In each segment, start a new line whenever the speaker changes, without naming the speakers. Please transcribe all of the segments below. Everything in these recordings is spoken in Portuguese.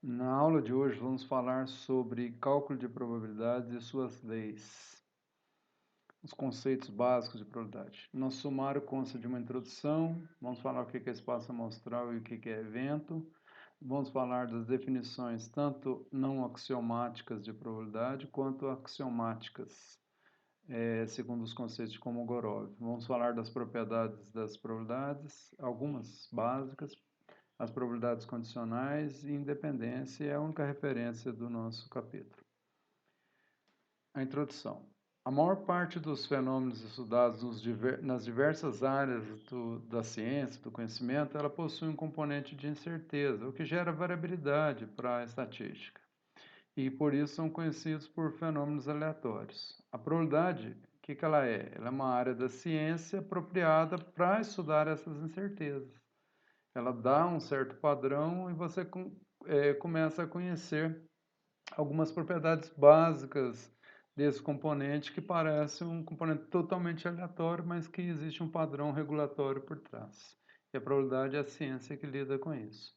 Na aula de hoje vamos falar sobre cálculo de probabilidades e suas leis, os conceitos básicos de probabilidade. Nosso sumário consta de uma introdução, vamos falar o que é espaço amostral e o que é evento, vamos falar das definições tanto não axiomáticas de probabilidade quanto axiomáticas, segundo os conceitos de Kolmogorov. Vamos falar das propriedades das probabilidades, algumas básicas, as probabilidades condicionais e independência é a única referência do nosso capítulo. A introdução. A maior parte dos fenômenos estudados nas diversas áreas da ciência, do conhecimento, ela possui um componente de incerteza, o que gera variabilidade para a estatística. E por isso são conhecidos por fenômenos aleatórios. A probabilidade, o que ela é? Ela é uma área da ciência apropriada para estudar essas incertezas. Ela dá um certo padrão e você começa a conhecer algumas propriedades básicas desse componente que parece um componente totalmente aleatório, mas que existe um padrão regulatório por trás. E a probabilidade é a ciência que lida com isso.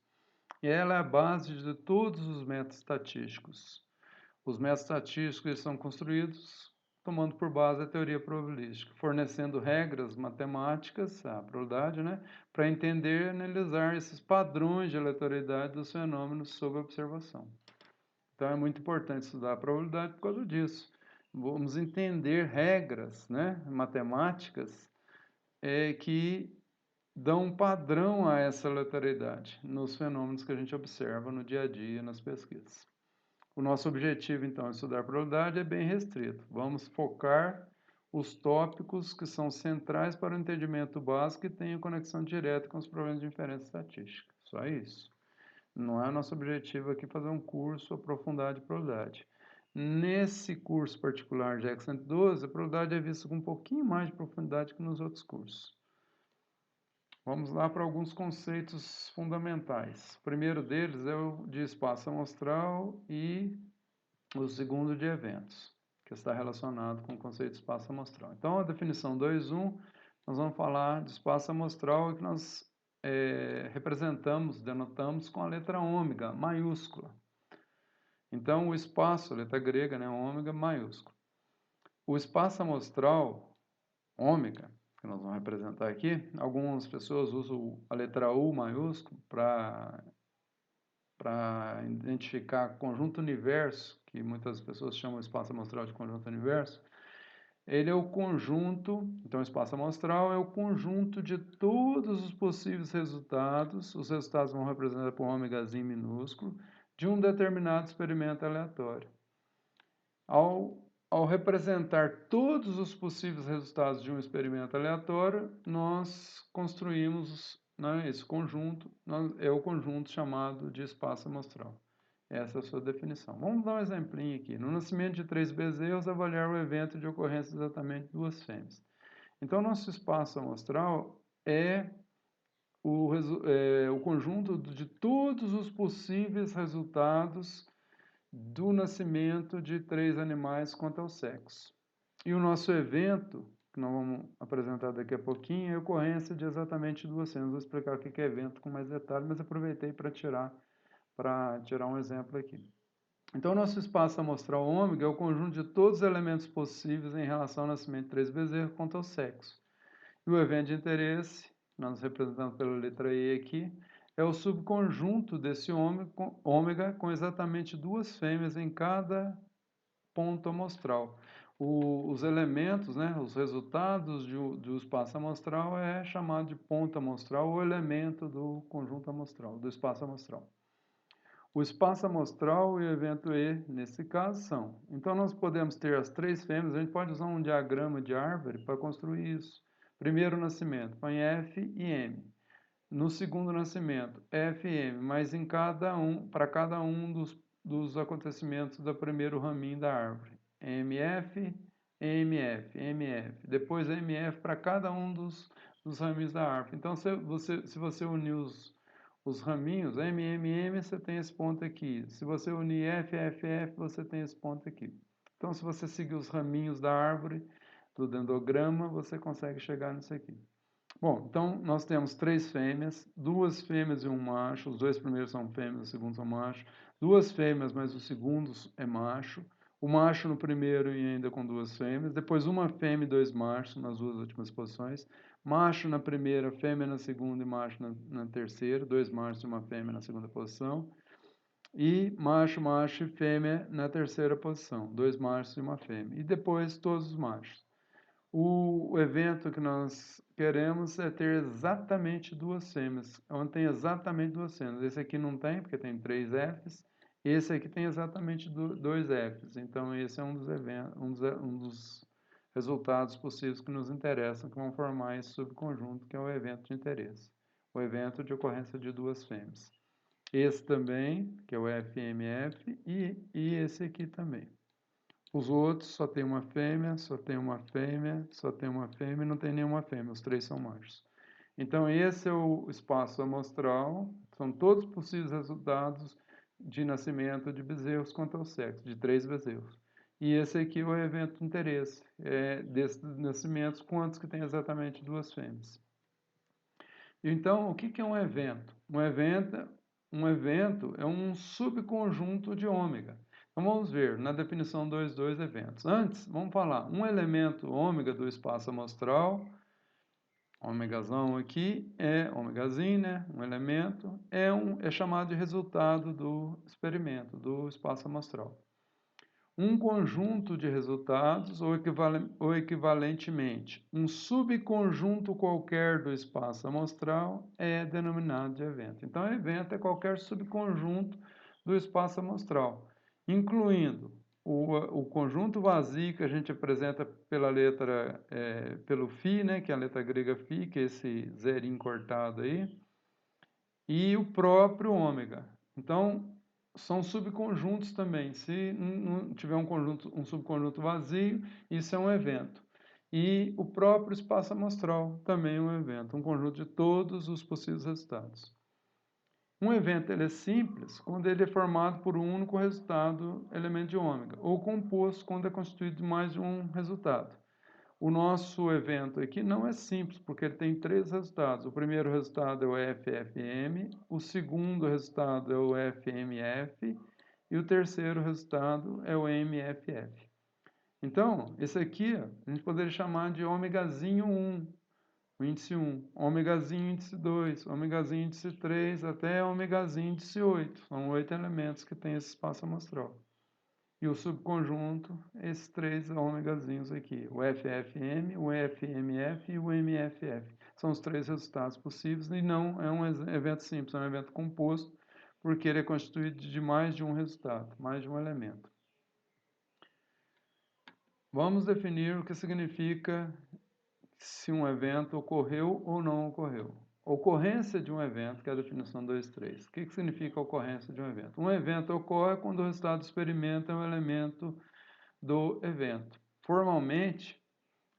E ela é a base de todos os métodos estatísticos. Os métodos estatísticos são construídos tomando por base a teoria probabilística, fornecendo regras matemáticas, a probabilidade, né, para entender e analisar esses padrões de aleatoriedade dos fenômenos sob observação. Então é muito importante estudar a probabilidade por causa disso. Vamos entender regras, né, matemáticas que dão um padrão a essa aleatoriedade nos fenômenos que a gente observa no dia a dia, nas pesquisas. O nosso objetivo, então, em estudar probabilidade é bem restrito. Vamos focar os tópicos que são centrais para o entendimento básico e tenham conexão direta com os problemas de inferência estatística. Só isso. Não é nosso objetivo aqui fazer um curso aprofundado de probabilidade. Nesse curso particular de EX 112, a probabilidade é vista com um pouquinho mais de profundidade que nos outros cursos. Vamos lá para alguns conceitos fundamentais. O primeiro deles é o de espaço amostral e o segundo de eventos, que está relacionado com o conceito de espaço amostral. Então, a definição 2.1, nós vamos falar de espaço amostral que nós representamos, denotamos com a letra ômega, maiúscula. Então, o espaço, letra grega, né, ômega, maiúsculo. O espaço amostral, ômega, que nós vamos representar aqui, algumas pessoas usam a letra U maiúsculo para identificar conjunto universo, que muitas pessoas chamam o espaço amostral de conjunto universo. Ele é o conjunto, então o espaço amostral é o conjunto de todos os possíveis resultados, os resultados vão representar por um ômegazinho minúsculo, de um determinado experimento aleatório. Ao representar todos os possíveis resultados de um experimento aleatório, nós construímos, né, esse conjunto, é o conjunto chamado de espaço amostral. Essa é a sua definição. Vamos dar um exemplinho aqui. No nascimento de 3 bezerros, avaliar o evento de ocorrência de exatamente 2 fêmeas. Então, nosso espaço amostral é o conjunto de todos os possíveis resultados do nascimento de 3 animais quanto ao sexo. E o nosso evento, que nós vamos apresentar daqui a pouquinho, é a ocorrência de exatamente 2 fêmeas. Vou explicar o que é evento com mais detalhe, mas aproveitei para tirar um exemplo aqui. Então, nosso espaço amostral ômega é o conjunto de todos os elementos possíveis em relação ao nascimento de 3 bezerros quanto ao sexo. E o evento de interesse, nós representamos pela letra E aqui, é o subconjunto desse ômega com exatamente 2 fêmeas em cada ponto amostral. Os elementos, né, os resultados do espaço amostral é chamado de ponto amostral ou elemento do conjunto amostral, do espaço amostral. O espaço amostral e o evento E, nesse caso, são. Então, nós podemos ter as 3 fêmeas, a gente pode usar um diagrama de árvore para construir isso. Primeiro nascimento, põe F e M. No segundo nascimento, F e M, mas para cada um dos acontecimentos do primeiro raminho da árvore. MF, MF, MF. Depois MF para cada um dos raminhos da árvore. Então, se você unir os raminhos, M, você tem esse ponto aqui. Se você unir F, F, F, você tem esse ponto aqui. Então, se você seguir os raminhos da árvore, do dendrograma, você consegue chegar nisso aqui. Bom, então nós temos 3 fêmeas, 2 fêmeas e um macho, os 2 primeiros são fêmeas, o segundo são macho, 2 fêmeas, mas o segundo é macho, o macho no primeiro e ainda com 2 fêmeas, depois uma fêmea e 2 machos nas 2 últimas posições, macho na primeira, fêmea na segunda e macho na terceira, 2 machos e uma fêmea na segunda posição, e macho, macho e fêmea na terceira posição, 2 machos e uma fêmea, e depois todos os machos. O evento que nós queremos é ter exatamente 2 fêmeas, onde tem exatamente 2 fêmeas. Esse aqui não tem, porque tem 3 Fs. Esse aqui tem exatamente 2 Fs. Então, esse é um dos eventos, um dos resultados possíveis que nos interessam, que vão formar esse subconjunto, que é o evento de interesse. O evento de ocorrência de 2 fêmeas. Esse também, que é o FMF, e esse aqui também. Os outros só tem uma fêmea, só tem uma fêmea, só tem uma fêmea e não tem nenhuma fêmea, os 3 são machos. Então, esse é o espaço amostral, são todos possíveis resultados de nascimento de bezerros quanto ao sexo, de 3 bezerros. E esse aqui é o evento de interesse, desses nascimentos, quantos que tem exatamente 2 fêmeas. Então, o que é um evento? Um evento é um subconjunto de ômega. Então, vamos ver, na definição 2 eventos. Antes, vamos falar, um elemento ômega do espaço amostral, ômegazão aqui, ômegazinho, né? Um elemento, é chamado de resultado do experimento, do espaço amostral. Um conjunto de resultados, ou equivalentemente, um subconjunto qualquer do espaço amostral é denominado de evento. Então, evento é qualquer subconjunto do espaço amostral, incluindo o conjunto vazio que a gente apresenta pela letra, pelo φ, né, que é a letra grega φ, que é esse zerinho cortado aí, e o próprio ômega. Então, são subconjuntos também. Se não tiver um subconjunto vazio, isso é um evento. E o próprio espaço amostral também é um evento, um conjunto de todos os possíveis resultados. Um evento ele é simples quando ele é formado por um único resultado, elemento de ômega, ou composto quando é constituído de mais de um resultado. O nosso evento aqui não é simples, porque ele tem 3 resultados. O primeiro resultado é o FFM, o segundo resultado é o FMF e o terceiro resultado é o MFF. Então, esse aqui a gente poderia chamar de ômegazinho 1, o índice 1, ômegazinho índice 2, ômegazinho índice 3, até ômegazinho índice 8. São 8 elementos que tem esse espaço amostral. E o subconjunto, esses 3 ômegazinhos aqui, o FFM, o FMF e o MFF. São os 3 resultados possíveis e não é um evento simples, é um evento composto, porque ele é constituído de mais de um resultado, mais de um elemento. Vamos definir o que significa se um evento ocorreu ou não ocorreu. Ocorrência de um evento, que é a definição 2.3. O que significa ocorrência de um evento? Um evento ocorre quando o resultado do experimento é um elemento do evento. Formalmente,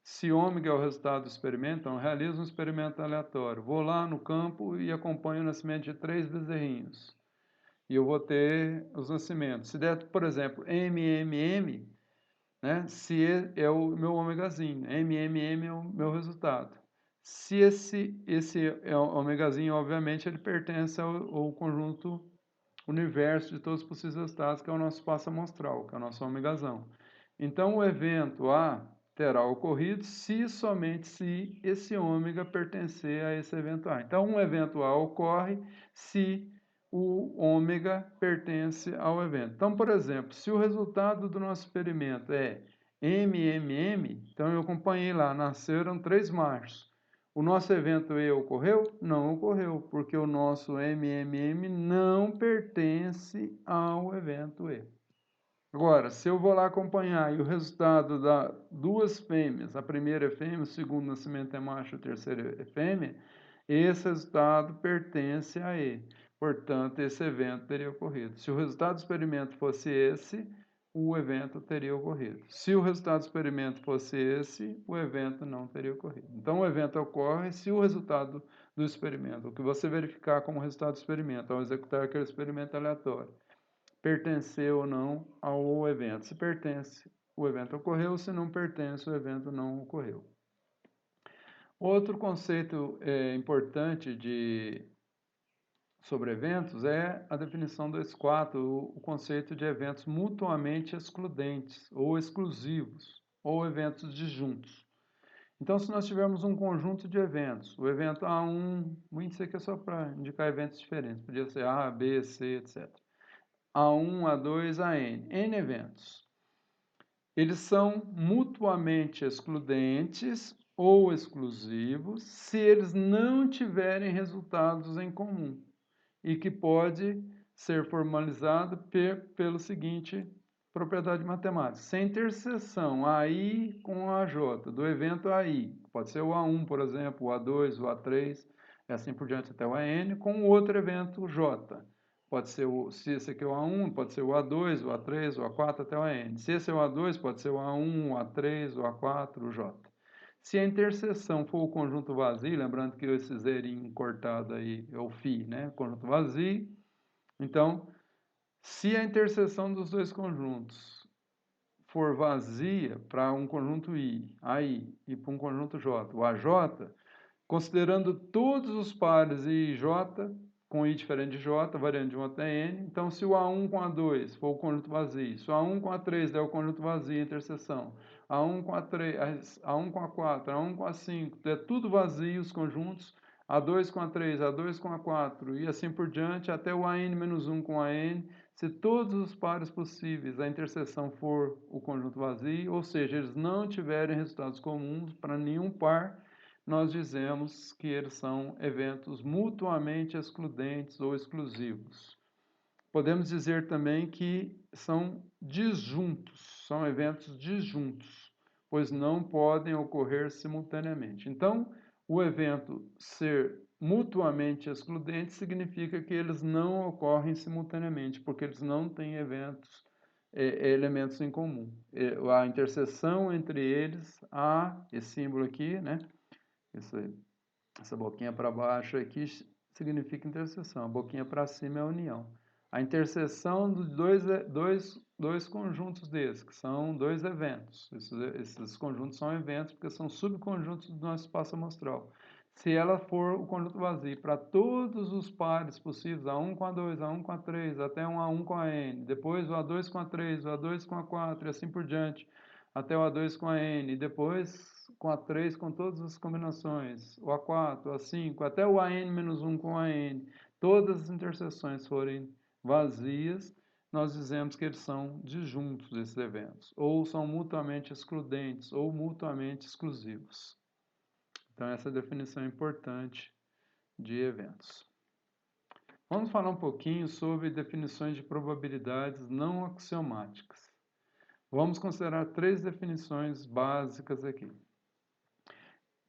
se ômega é o resultado do experimento, então eu realizo um experimento aleatório. Vou lá no campo e acompanho o nascimento de 3 bezerrinhos. E eu vou ter os nascimentos. Se der, por exemplo, MMM, né, se é o meu ômegazinho, MMM é o meu resultado. Se esse é o ômegazinho, obviamente, ele pertence ao conjunto universo de todos os possíveis resultados, que é o nosso espaço amostral, que é o nosso ômegazão. Então, o evento A terá ocorrido se e somente se esse ômega pertencer a esse evento A. Então, um evento A ocorre se o ômega pertence ao evento. Então, por exemplo, se o resultado do nosso experimento é MMM, então eu acompanhei lá, nasceram 3 machos. O nosso evento E ocorreu? Não ocorreu, porque o nosso MMM não pertence ao evento E. Agora, se eu vou lá acompanhar e o resultado dá 2 fêmeas, a primeira é fêmea, o segundo nascimento é macho, o terceiro é fêmea, esse resultado pertence a E. Portanto, esse evento teria ocorrido. Se o resultado do experimento fosse esse, o evento teria ocorrido. Se o resultado do experimento fosse esse, o evento não teria ocorrido. Então, o evento ocorre se o resultado do experimento, o que você verificar como resultado do experimento, ao executar aquele experimento aleatório, pertencer ou não ao evento. Se pertence, o evento ocorreu, se não pertence, o evento não ocorreu. Outro conceito importante sobre eventos é a definição 2.4, o conceito de eventos mutuamente excludentes ou exclusivos, ou eventos disjuntos. Então, se nós tivermos um conjunto de eventos, o evento A1, o índice aqui é só para indicar eventos diferentes, podia ser A, B, C, etc. A1, A2, AN, N eventos. Eles são mutuamente excludentes ou exclusivos se eles não tiverem resultados em comum e que pode ser formalizado pelo seguinte propriedade matemática. Se a interseção AI com AJ do evento AI, pode ser o A1, por exemplo, o A2, o A3, e assim por diante até o AN, com outro evento J. Pode ser se esse aqui é o A1, pode ser o A2, o A3, o A4 até o AN. Se esse é o A2, pode ser o A1, o A3, o A4, o J. Se a interseção for o conjunto vazio, lembrando que esse zerinho cortado aí é o φ, né? Conjunto vazio. Então, se a interseção dos dois conjuntos for vazia para um conjunto I, AI, e para um conjunto J, o AJ, considerando todos os pares I e J, com I diferente de J, variando de 1 até N, então se o A1 com A2 for o conjunto vazio, se o A1 com A3 der o conjunto vazio, a interseção, A1 com A3, A1 com A4, A1 com A5, é tudo vazio os conjuntos, A2 com A3, A2 com A4 e assim por diante, até o AN-1 com AN, se todos os pares possíveis a interseção for o conjunto vazio, ou seja, eles não tiverem resultados comuns para nenhum par, nós dizemos que eles são eventos mutuamente excludentes ou exclusivos. Podemos dizer também que são disjuntos, são eventos disjuntos, pois não podem ocorrer simultaneamente. Então, o evento ser mutuamente excludente significa que eles não ocorrem simultaneamente, porque eles não têm elementos em comum. A interseção entre eles, há esse símbolo aqui, né? Essa boquinha para baixo aqui significa interseção, a boquinha para cima é a união. A interseção dos dois conjuntos desses, que são dois eventos. Esses conjuntos são eventos porque são subconjuntos do nosso espaço amostral. Se ela for o conjunto vazio para todos os pares possíveis, A1 com A2, A1 com A3, até um A1 com AN, depois o A2 com A3, o A2 com A4 e assim por diante, até o A2 com AN, e depois com A3 com todas as combinações, o A4, o A5, até o AN-1 com AN, todas as interseções forem vazias, nós dizemos que eles são disjuntos esses eventos, ou são mutuamente excludentes, ou mutuamente exclusivos. Então, essa é a definição importante de eventos. Vamos falar um pouquinho sobre definições de probabilidades não axiomáticas. Vamos considerar 3 definições básicas aqui.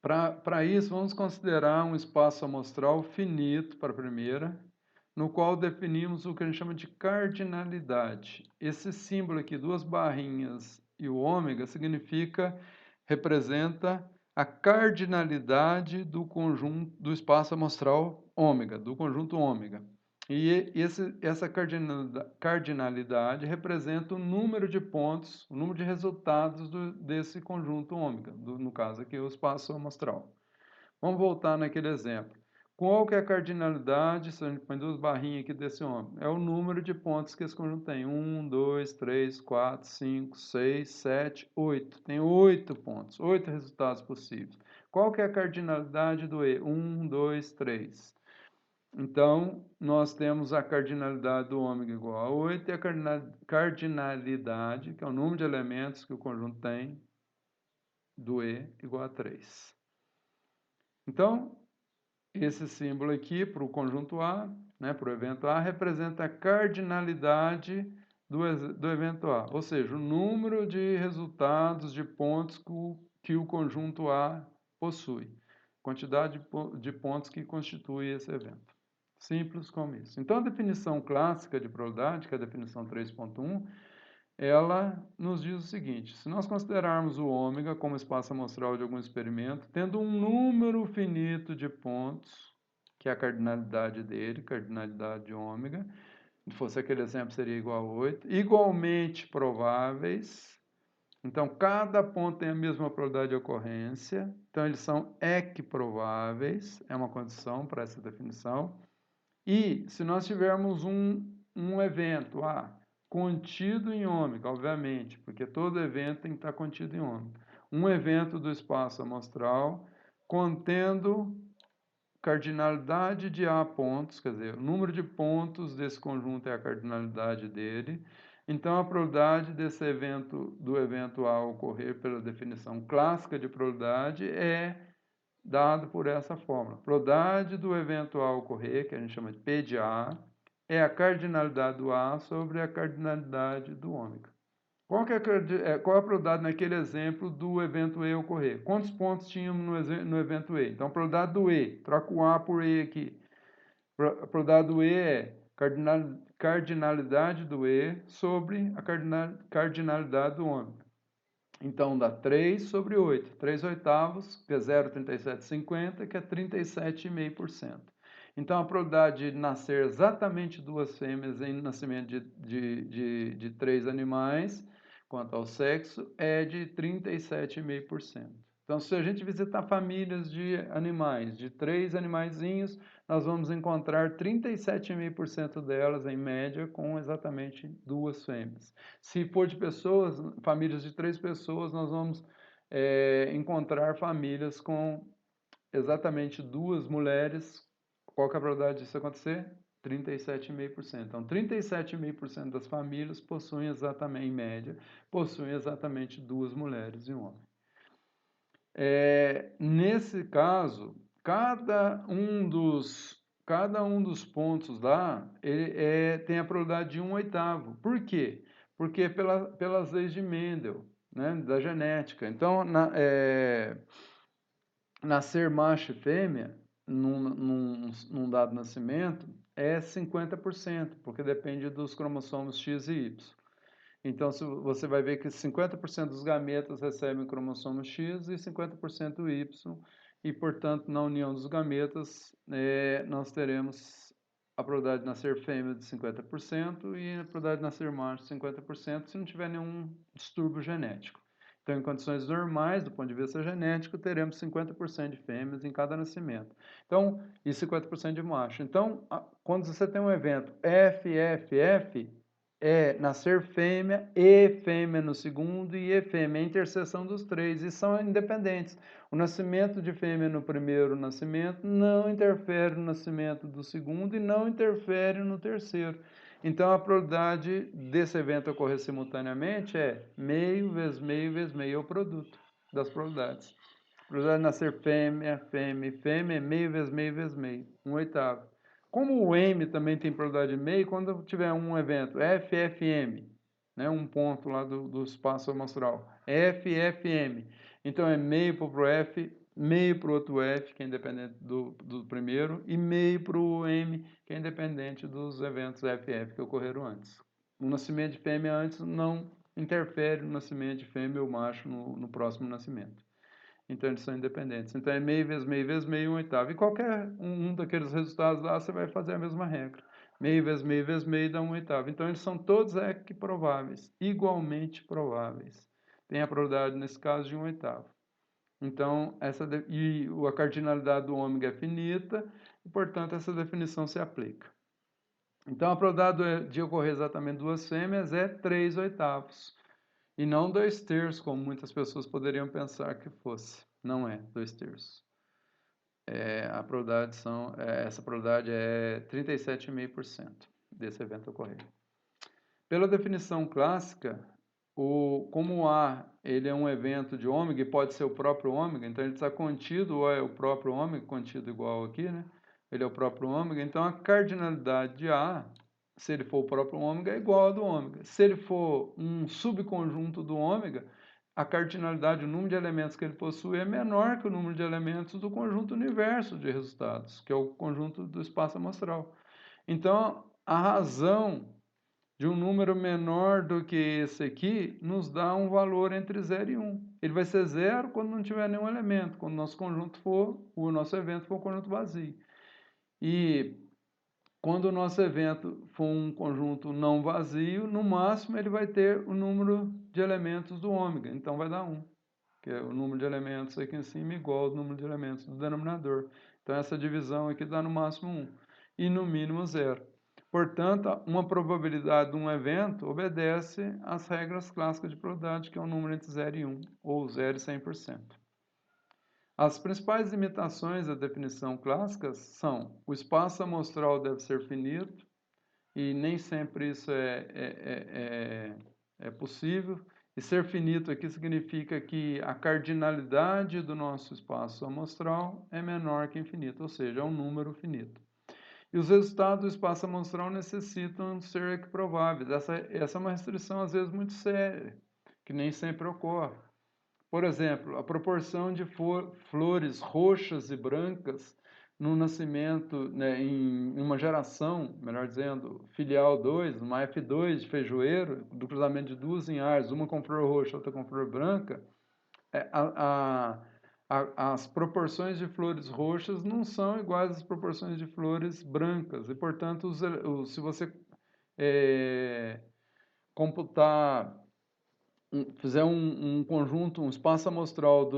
Para isso, vamos considerar um espaço amostral finito para a primeira, no qual definimos o que a gente chama de cardinalidade. Esse símbolo aqui, 2 barrinhas e o ômega, representa a cardinalidade do conjunto do espaço amostral ômega, do conjunto ômega. E essa cardinalidade representa o número de pontos, o número de resultados desse conjunto ômega, no caso aqui o espaço amostral. Vamos voltar naquele exemplo. Qual que é a cardinalidade, se a gente põe 2 barrinhas aqui desse ômega? É o número de pontos que esse conjunto tem. 1, 2, 3, 4, 5, 6, 7, 8. Tem 8 pontos, 8 resultados possíveis. Qual que é a cardinalidade do E? 1, 2, 3. Então, nós temos a cardinalidade do ômega igual a 8 e a cardinalidade, que é o número de elementos que o conjunto tem, do E igual a 3. Então, esse símbolo aqui para o conjunto A, né, para o evento A, representa a cardinalidade do evento A, ou seja, o número de resultados de pontos que o conjunto A possui, quantidade de pontos que constitui esse evento. Simples como isso. Então, a definição clássica de probabilidade, que é a definição 3.1, ela nos diz o seguinte: se nós considerarmos o ômega como espaço amostral de algum experimento, tendo um número finito de pontos, que é a cardinalidade dele, cardinalidade de ômega, se fosse aquele exemplo, seria igual a 8, igualmente prováveis, Então, cada ponto tem a mesma probabilidade de ocorrência. Então, eles são equiprováveis, é uma condição para essa definição. E se nós tivermos um evento contido em ômega, obviamente, porque todo evento tem que estar contido em ômega. Um evento do espaço amostral contendo cardinalidade de A pontos, quer dizer, o número de pontos desse conjunto é a cardinalidade dele. Então, a probabilidade desse evento, do evento A ocorrer pela definição clássica de probabilidade é dado por essa fórmula. Probabilidade do evento A ocorrer, que a gente chama de P de A, é a cardinalidade do A sobre a cardinalidade do ômega. Qual é a probabilidade naquele exemplo do evento E ocorrer? Quantos pontos tínhamos no evento E? Então, a probabilidade do E, troca o A por E aqui. A probabilidade do E é cardinalidade do E sobre a cardinalidade do ômega. Então, dá 3 sobre 8. 3 oitavos, que é 0,3750, que é 37,5%. Então, a probabilidade de nascer exatamente duas fêmeas em nascimento de 3 animais, quanto ao sexo, é de 37,5%. Então, se a gente visitar famílias de animais, de 3 animaizinhos, nós vamos encontrar 37,5% delas, em média, com exatamente duas fêmeas. Se for de pessoas, famílias de 3 pessoas, nós vamos encontrar famílias com exatamente duas mulheres. Qual que é a probabilidade disso acontecer? 37,5%. Então, 37,5% das famílias possuem exatamente, em média, possuem exatamente duas mulheres e um homem. Nesse caso, cada um dos pontos lá tem a probabilidade de 1/8. Por quê? Porque pelas leis de Mendel, né, da genética. Então, nascer macho e fêmea num dado nascimento é 50%, porque depende dos cromossomos X e Y. Então, você vai ver que 50% dos gametas recebem cromossomo X e 50% Y, e, portanto, na união dos gametas, nós teremos a probabilidade de nascer fêmea de 50% e a probabilidade de nascer macho de 50%, se não tiver nenhum distúrbio genético. Então, em condições normais, do ponto de vista genético, teremos 50% de fêmeas em cada nascimento. Então, e 50% de macho. Então, quando você tem um evento FFF, é nascer fêmea e fêmea no segundo e fêmea, a interseção dos três, e são independentes. O nascimento de fêmea no primeiro nascimento não interfere no nascimento do segundo e não interfere no terceiro. Então, a probabilidade desse evento ocorrer simultaneamente é meio vezes meio vezes meio, é o produto das probabilidades. A probabilidade de nascer fêmea, fêmea e fêmea é meio vezes meio vezes meio, 1/8. Como o M também tem probabilidade de meio, quando tiver um evento FFM, né, um ponto lá do espaço amostral, FFM, então é meio para o F, meio para o outro F, que é independente do primeiro, e meio para o M, que é independente dos eventos FF que ocorreram antes. O nascimento de fêmea antes não interfere no nascimento de fêmea ou macho no próximo nascimento. Então, eles são independentes. Então, é meio vezes meio vezes meio, 1/8. E qualquer um daqueles resultados lá, você vai fazer a mesma regra. Meio vezes meio vezes meio dá 1/8. Então, eles são todos equiprováveis, igualmente prováveis. Tem a probabilidade, nesse caso, de 1/8. Então, a cardinalidade do ômega é finita, e, portanto, essa definição se aplica. Então, a probabilidade de ocorrer exatamente duas fêmeas é 3/8. E não 2/3, como muitas pessoas poderiam pensar que fosse. Não é 2/3. Essa probabilidade é 37,5% desse evento ocorrer. Pela definição clássica, como o A ele é um evento de ômega e pode ser o próprio ômega, então ele está contido, ou é o próprio ômega, contido igual aqui, né? Ele é o próprio ômega, então a cardinalidade de A, se ele for o próprio ômega, é igual a do ômega. Se ele for um subconjunto do ômega, a cardinalidade, o número de elementos que ele possui é menor que o número de elementos do conjunto universo de resultados, que é o conjunto do espaço amostral. Então, a razão de um número menor do que esse aqui nos dá um valor entre 0 e 1. Ele vai ser 0 quando não tiver nenhum elemento, quando o nosso evento for um conjunto vazio. E quando o nosso evento for um conjunto não vazio, no máximo ele vai ter o número de elementos do ômega, então vai dar 1, que é o número de elementos aqui em cima igual ao número de elementos do denominador. Então essa divisão aqui dá no máximo 1 e no mínimo 0. Portanto, uma probabilidade de um evento obedece às regras clássicas de probabilidade, que é um número entre 0 e 1, ou 0 e 100%. As principais limitações da definição clássica são: o espaço amostral deve ser finito, e nem sempre isso é possível. E ser finito aqui significa que a cardinalidade do nosso espaço amostral é menor que infinito, ou seja, é um número finito. E os resultados do espaço amostral necessitam ser equiprováveis. Essa é uma restrição, às vezes, muito séria, que nem sempre ocorre. Por exemplo, a proporção de flores roxas e brancas no nascimento, né, em uma geração, melhor dizendo, filial 2, uma F2 de feijoeiro, do cruzamento de duas linhagens, uma com flor roxa, outra com flor branca, as proporções de flores roxas não são iguais às proporções de flores brancas. E, portanto, se você computar, fizer um conjunto, um espaço amostral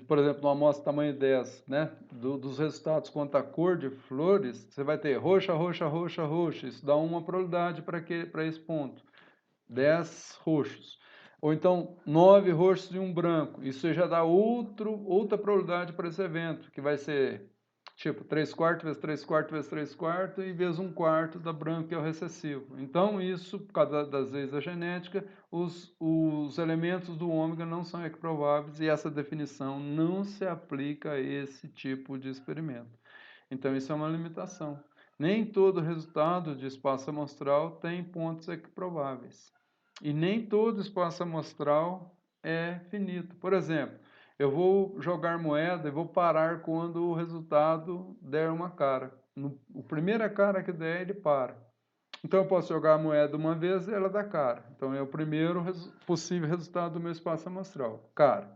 por exemplo, uma amostra tamanho 10, né, dos resultados quanto à cor de flores, você vai ter roxa, roxa, roxa, roxa. Isso dá uma probabilidade para esse ponto. 10 roxos. Ou então, 9 roxos e um branco. Isso já dá outra probabilidade para esse evento, que vai ser tipo 3/4 vezes 3/4 vezes 3/4 e vezes 1/4 da branca, que é o recessivo. Então, isso, por causa das leis da genética, os elementos do ômega não são equiprováveis e essa definição não se aplica a esse tipo de experimento. Então, isso é uma limitação. Nem todo resultado de espaço amostral tem pontos equiprováveis. E nem todo espaço amostral é finito. Por exemplo, eu vou jogar moeda e vou parar quando o resultado der uma cara. A primeira cara que der, ele para. Então, eu posso jogar a moeda uma vez e ela dá cara. Então, é o primeiro possível resultado do meu espaço amostral, cara.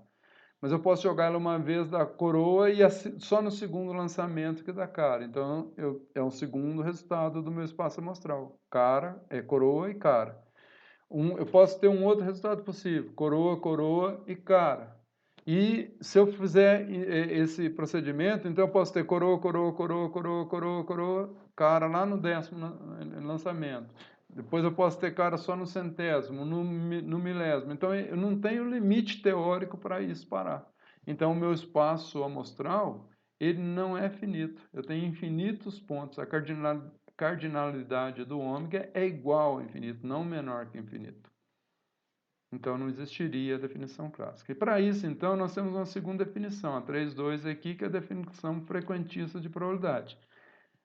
Mas eu posso jogar ela uma vez da coroa e só no segundo lançamento que dá cara. Então, é um segundo resultado do meu espaço amostral. Cara, coroa e cara. Eu posso ter um outro resultado possível, coroa, coroa e cara. E se eu fizer esse procedimento, então eu posso ter coroa, coroa, coroa, coroa, coroa, coroa, cara lá no 10º lançamento. Depois eu posso ter cara só no 100º, no milésimo. Então eu não tenho limite teórico para isso parar. Então o meu espaço amostral, ele não é finito. Eu tenho infinitos pontos. A cardinalidade do ômega é igual ao infinito, não menor que infinito. Então não existiria a definição clássica. E para isso, então, nós temos uma segunda definição, a 3.2 aqui, que é a definição frequentista de probabilidade.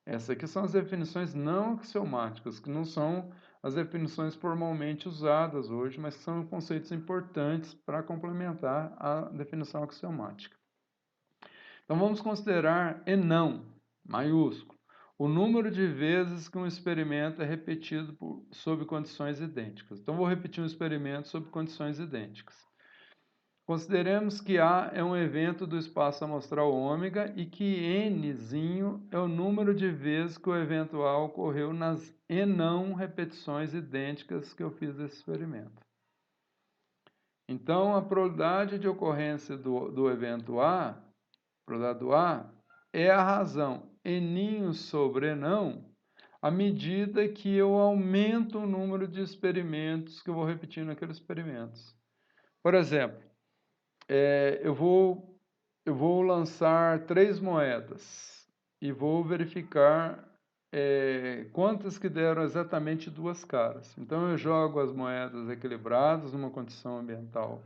Essas aqui são as definições não axiomáticas, que não são as definições formalmente usadas hoje, mas que são conceitos importantes para complementar a definição axiomática. Então vamos considerar enão, maiúsculo, o número de vezes que um experimento é repetido sob condições idênticas. Então vou repetir um experimento sob condições idênticas. Consideremos que A é um evento do espaço amostral ômega e que Nzinho é o número de vezes que o evento A ocorreu nas enão repetições idênticas que eu fiz desse experimento. Então, a probabilidade de ocorrência do evento A, probabilidade do A, é a razão N sobre enão à medida que eu aumento o número de experimentos que eu vou repetir naqueles experimentos. Por exemplo, eu vou lançar 3 moedas e vou verificar quantas que deram exatamente 2 caras. Então, eu jogo as moedas equilibradas numa condição ambiental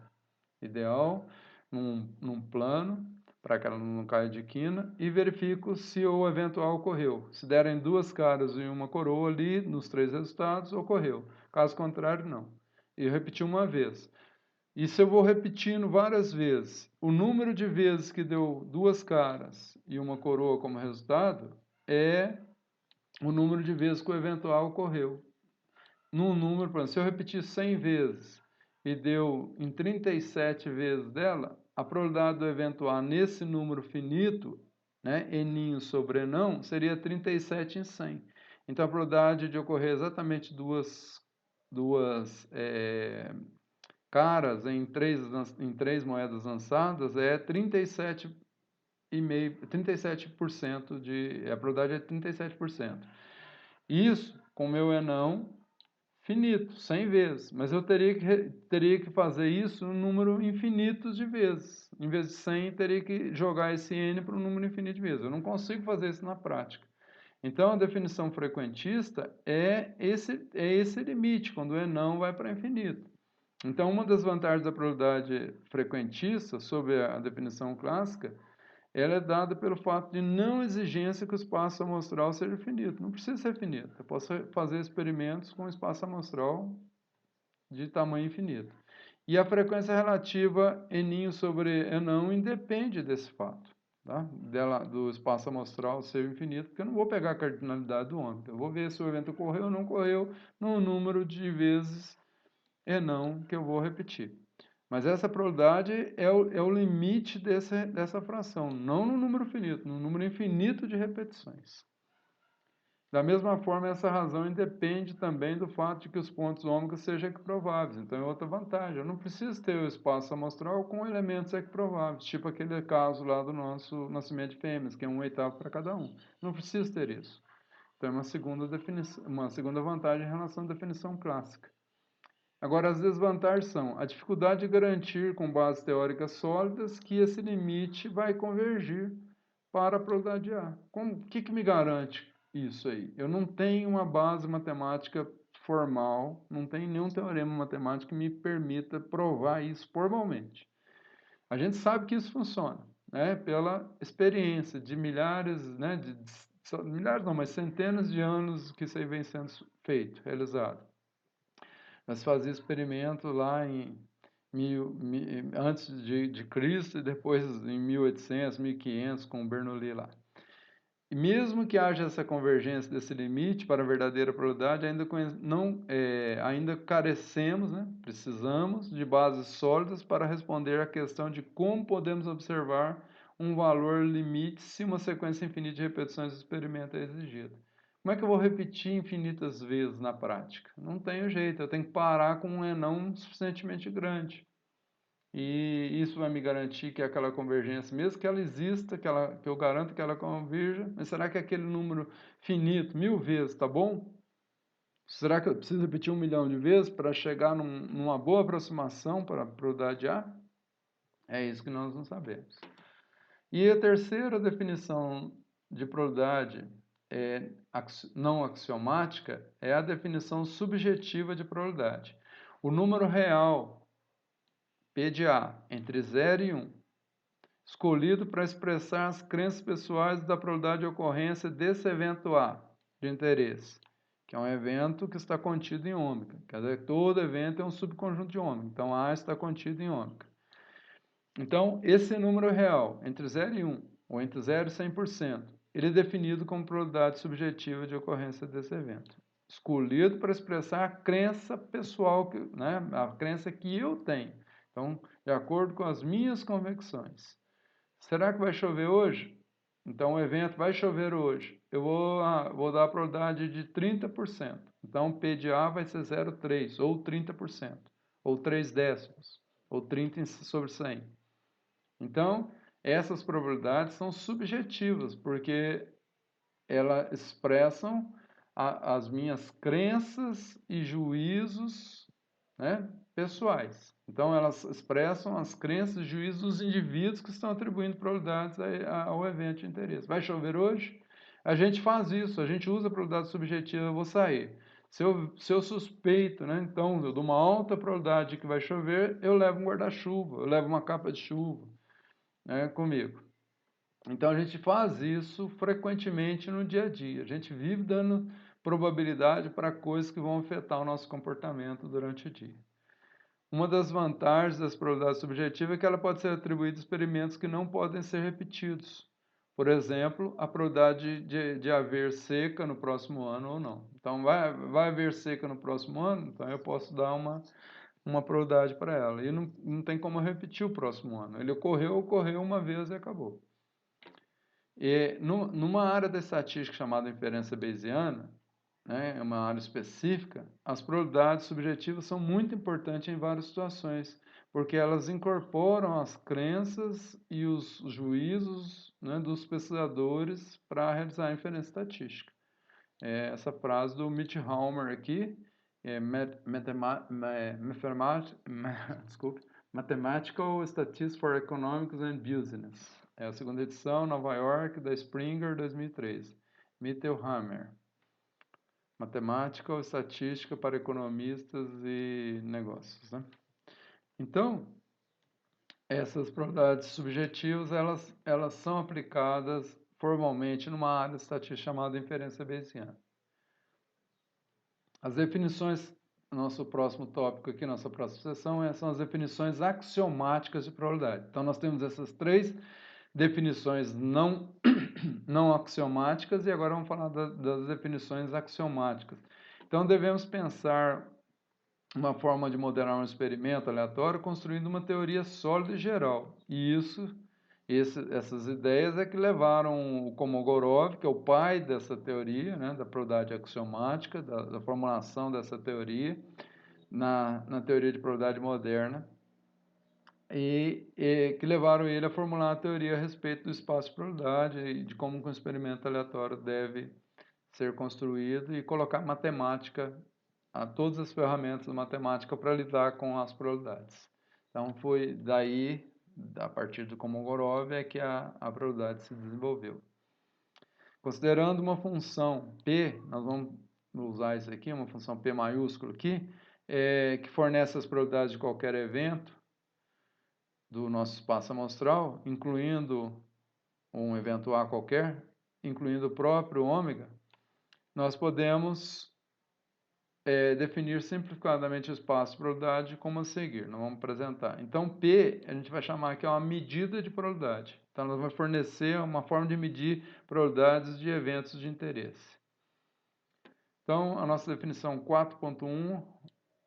ideal, num plano, para que ela não caia de quina, e verifico se o eventual ocorreu. Se derem 2 caras e uma coroa ali, nos 3 resultados, ocorreu. Caso contrário, não. E eu repeti uma vez. E se eu vou repetindo várias vezes, o número de vezes que deu 2 caras e uma coroa como resultado é o número de vezes que o eventual ocorreu. Num número, por exemplo, se eu repetir 100 vezes e deu em 37 vezes dela, a probabilidade do evento A nesse número finito né? Eninho sobre Enão seria 37 em 100. Então, a probabilidade de ocorrer exatamente duas caras em três moedas lançadas é 37% a probabilidade é 37%. Isso com meu Enão finito, 100 vezes, mas eu teria que fazer isso um número infinito de vezes. Em vez de 100, teria que jogar esse n para um número infinito de vezes. Eu não consigo fazer isso na prática. Então, a definição frequentista é esse limite, quando o e não vai para infinito. Então, uma das vantagens da probabilidade frequentista sobre a definição clássica, ela é dada pelo fato de não exigência que o espaço amostral seja finito. Não precisa ser finito. Eu posso fazer experimentos com espaço amostral de tamanho infinito. E a frequência relativa N sobre N independe desse fato, tá? Do espaço amostral ser infinito, porque eu não vou pegar a cardinalidade do ômega. Eu vou ver se o evento ocorreu ou não ocorreu no número de vezes N que eu vou repetir. Mas essa probabilidade é o limite dessa fração, não no número finito, no número infinito de repetições. Da mesma forma, essa razão independe também do fato de que os pontos ômicos sejam equiprováveis. Então, é outra vantagem. Eu não preciso ter o espaço amostral com elementos equiprováveis, tipo aquele caso lá do nosso nascimento de fêmeas, que é 1/8 para cada um. Não preciso ter isso. Então, é uma segunda vantagem em relação à definição clássica. Agora, as desvantagens são a dificuldade de garantir com bases teóricas sólidas que esse limite vai convergir para a probabilidade A. O que me garante isso aí? Eu não tenho uma base matemática formal, não tem nenhum teorema matemático que me permita provar isso formalmente. A gente sabe que isso funciona, né? Pela experiência de milhares, né? Milhares não, mas centenas de anos que isso aí vem sendo feito, realizado. Nós fazíamos experimento lá antes de Cristo e depois em 1800, 1500 com o Bernoulli lá. E mesmo que haja essa convergência desse limite para a verdadeira probabilidade, ainda carecemos, né? Precisamos de bases sólidas para responder à questão de como podemos observar um valor limite se uma sequência infinita de repetições do experimento é exigida. Como é que eu vou repetir infinitas vezes na prática? Não tenho jeito, eu tenho que parar com um não suficientemente grande. E isso vai me garantir que aquela convergência, mesmo que ela exista, que eu garanto que ela converja, mas será que aquele número finito, 1000 vezes, tá bom? Será que eu preciso repetir 1 milhão de vezes para chegar numa boa aproximação para a probabilidade A? É isso que nós não sabemos. E a terceira definição de probabilidade não axiomática é a definição subjetiva de probabilidade. O número real, P de A, entre 0 e 1, escolhido para expressar as crenças pessoais da probabilidade de ocorrência desse evento A de interesse, que é um evento que está contido em ômega. Quer dizer, todo evento é um subconjunto de ômega, então A está contido em ômega. Então, esse número real, entre 0 e 1, ou entre 0 e 100%, ele é definido como probabilidade subjetiva de ocorrência desse evento. Escolhido para expressar a crença pessoal, né, a crença que eu tenho. Então, de acordo com as minhas convicções. Será que vai chover hoje? Então, o evento vai chover hoje. Eu vou dar a probabilidade de 30%. Então, P de A vai ser 0,3, ou 30%, ou 3 décimos, ou 30 sobre 100. Então, essas probabilidades são subjetivas, porque elas expressam as minhas crenças e juízos, né, pessoais. Então, elas expressam as crenças e juízos dos indivíduos que estão atribuindo probabilidades ao evento de interesse. Vai chover hoje? A gente faz isso, a gente usa a probabilidade subjetiva, eu vou sair. Se eu suspeito, né, então, eu dou uma alta probabilidade de que vai chover, eu levo um guarda-chuva, eu levo uma capa de chuva, né, comigo. Então, a gente faz isso frequentemente no dia a dia. A gente vive dando probabilidade para coisas que vão afetar o nosso comportamento durante o dia. Uma das vantagens das probabilidades subjetivas é que ela pode ser atribuída a experimentos que não podem ser repetidos. Por exemplo, a probabilidade de haver seca no próximo ano ou não. Então, vai haver seca no próximo ano? Então, eu posso dar uma probabilidade para ela. E não tem como repetir o próximo ano. Ele ocorreu uma vez e acabou. E numa área da estatística chamada inferência bayesiana, né, uma área específica, as probabilidades subjetivas são muito importantes em várias situações, porque elas incorporam as crenças e os juízos, né, dos pesquisadores para realizar a inferência estatística. Essa frase do Mitch Halmer aqui, desculpe, Mathematical Statistics for Economics and Business. É a segunda edição, Nova York, da Springer, 2013. Mittelhammer. Matemática ou estatística para economistas e negócios, né? Então, essas probabilidades subjetivas, elas são aplicadas formalmente numa área de estatística chamada inferência bayesiana. As definições, nosso próximo tópico aqui, nossa próxima sessão, são as definições axiomáticas de probabilidade. Então, nós temos essas três definições não axiomáticas e agora vamos falar das definições axiomáticas. Então, devemos pensar uma forma de modelar um experimento aleatório construindo uma teoria sólida e geral. E essas ideias é que levaram o Kolmogorov, que é o pai dessa teoria, né, da probabilidade axiomática, da formulação dessa teoria, na teoria de probabilidade moderna, e que levaram ele a formular a teoria a respeito do espaço de probabilidade e de como um experimento aleatório deve ser construído e colocar matemática, todas as ferramentas da matemática para lidar com as probabilidades. Então foi daí, a partir do Kolmogorov, é que a probabilidade se desenvolveu. Considerando uma função P, nós vamos usar isso aqui, uma função P maiúsculo aqui, que fornece as probabilidades de qualquer evento do nosso espaço amostral, incluindo um evento A qualquer, incluindo o próprio ômega, nós podemos definir simplificadamente o espaço de probabilidade como a seguir. Nós vamos apresentar. Então, P, a gente vai chamar que é uma medida de probabilidade. Então, nós vamos fornecer uma forma de medir probabilidades de eventos de interesse. Então, a nossa definição 4.1,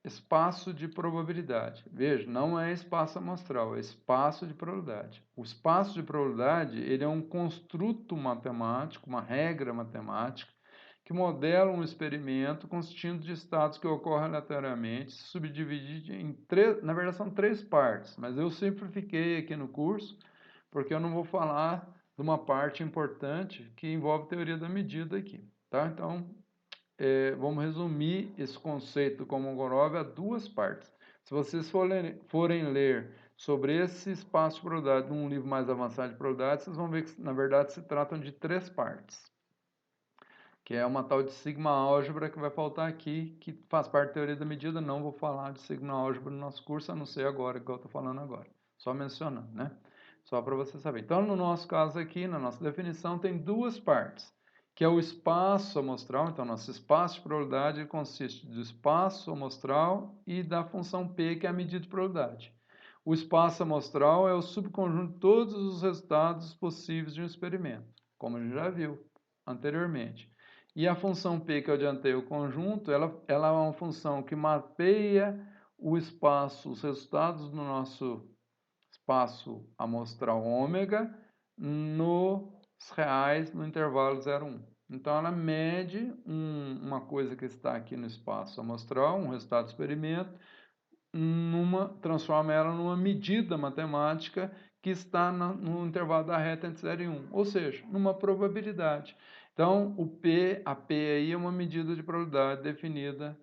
espaço de probabilidade. Veja, não é espaço amostral, é espaço de probabilidade. O espaço de probabilidade, ele é um construto matemático, uma regra matemática, que modela um experimento consistindo de estados que ocorrem aleatoriamente, subdividido em três, na verdade são três partes, mas eu simplifiquei aqui no curso, porque eu não vou falar de uma parte importante que envolve teoria da medida aqui, tá? Então, vamos resumir esse conceito do Kolmogorov a duas partes. Se vocês forem ler sobre esse espaço de probabilidade num livro mais avançado de probabilidade, vocês vão ver que, na verdade, se tratam de três partes, que é uma tal de sigma álgebra que vai faltar aqui, que faz parte da teoria da medida. Não vou falar de sigma álgebra no nosso curso, a não ser agora, que eu estou falando agora. Só mencionando, né? Só para você saber. Então, no nosso caso aqui, na nossa definição, tem duas partes, que é o espaço amostral. Então, nosso espaço de probabilidade consiste do espaço amostral e da função P, que é a medida de probabilidade. O espaço amostral é o subconjunto de todos os resultados possíveis de um experimento, como a gente já viu anteriormente. E a função P, que eu adiantei o conjunto, ela é uma função que mapeia o espaço, os resultados do nosso espaço amostral ômega nos reais no intervalo 0,1. Então, ela mede uma coisa que está aqui no espaço amostral, um resultado do experimento, transforma ela numa medida matemática que está no intervalo da reta entre 0 e 1, ou seja, numa probabilidade. Então, a P aí é uma medida de probabilidade definida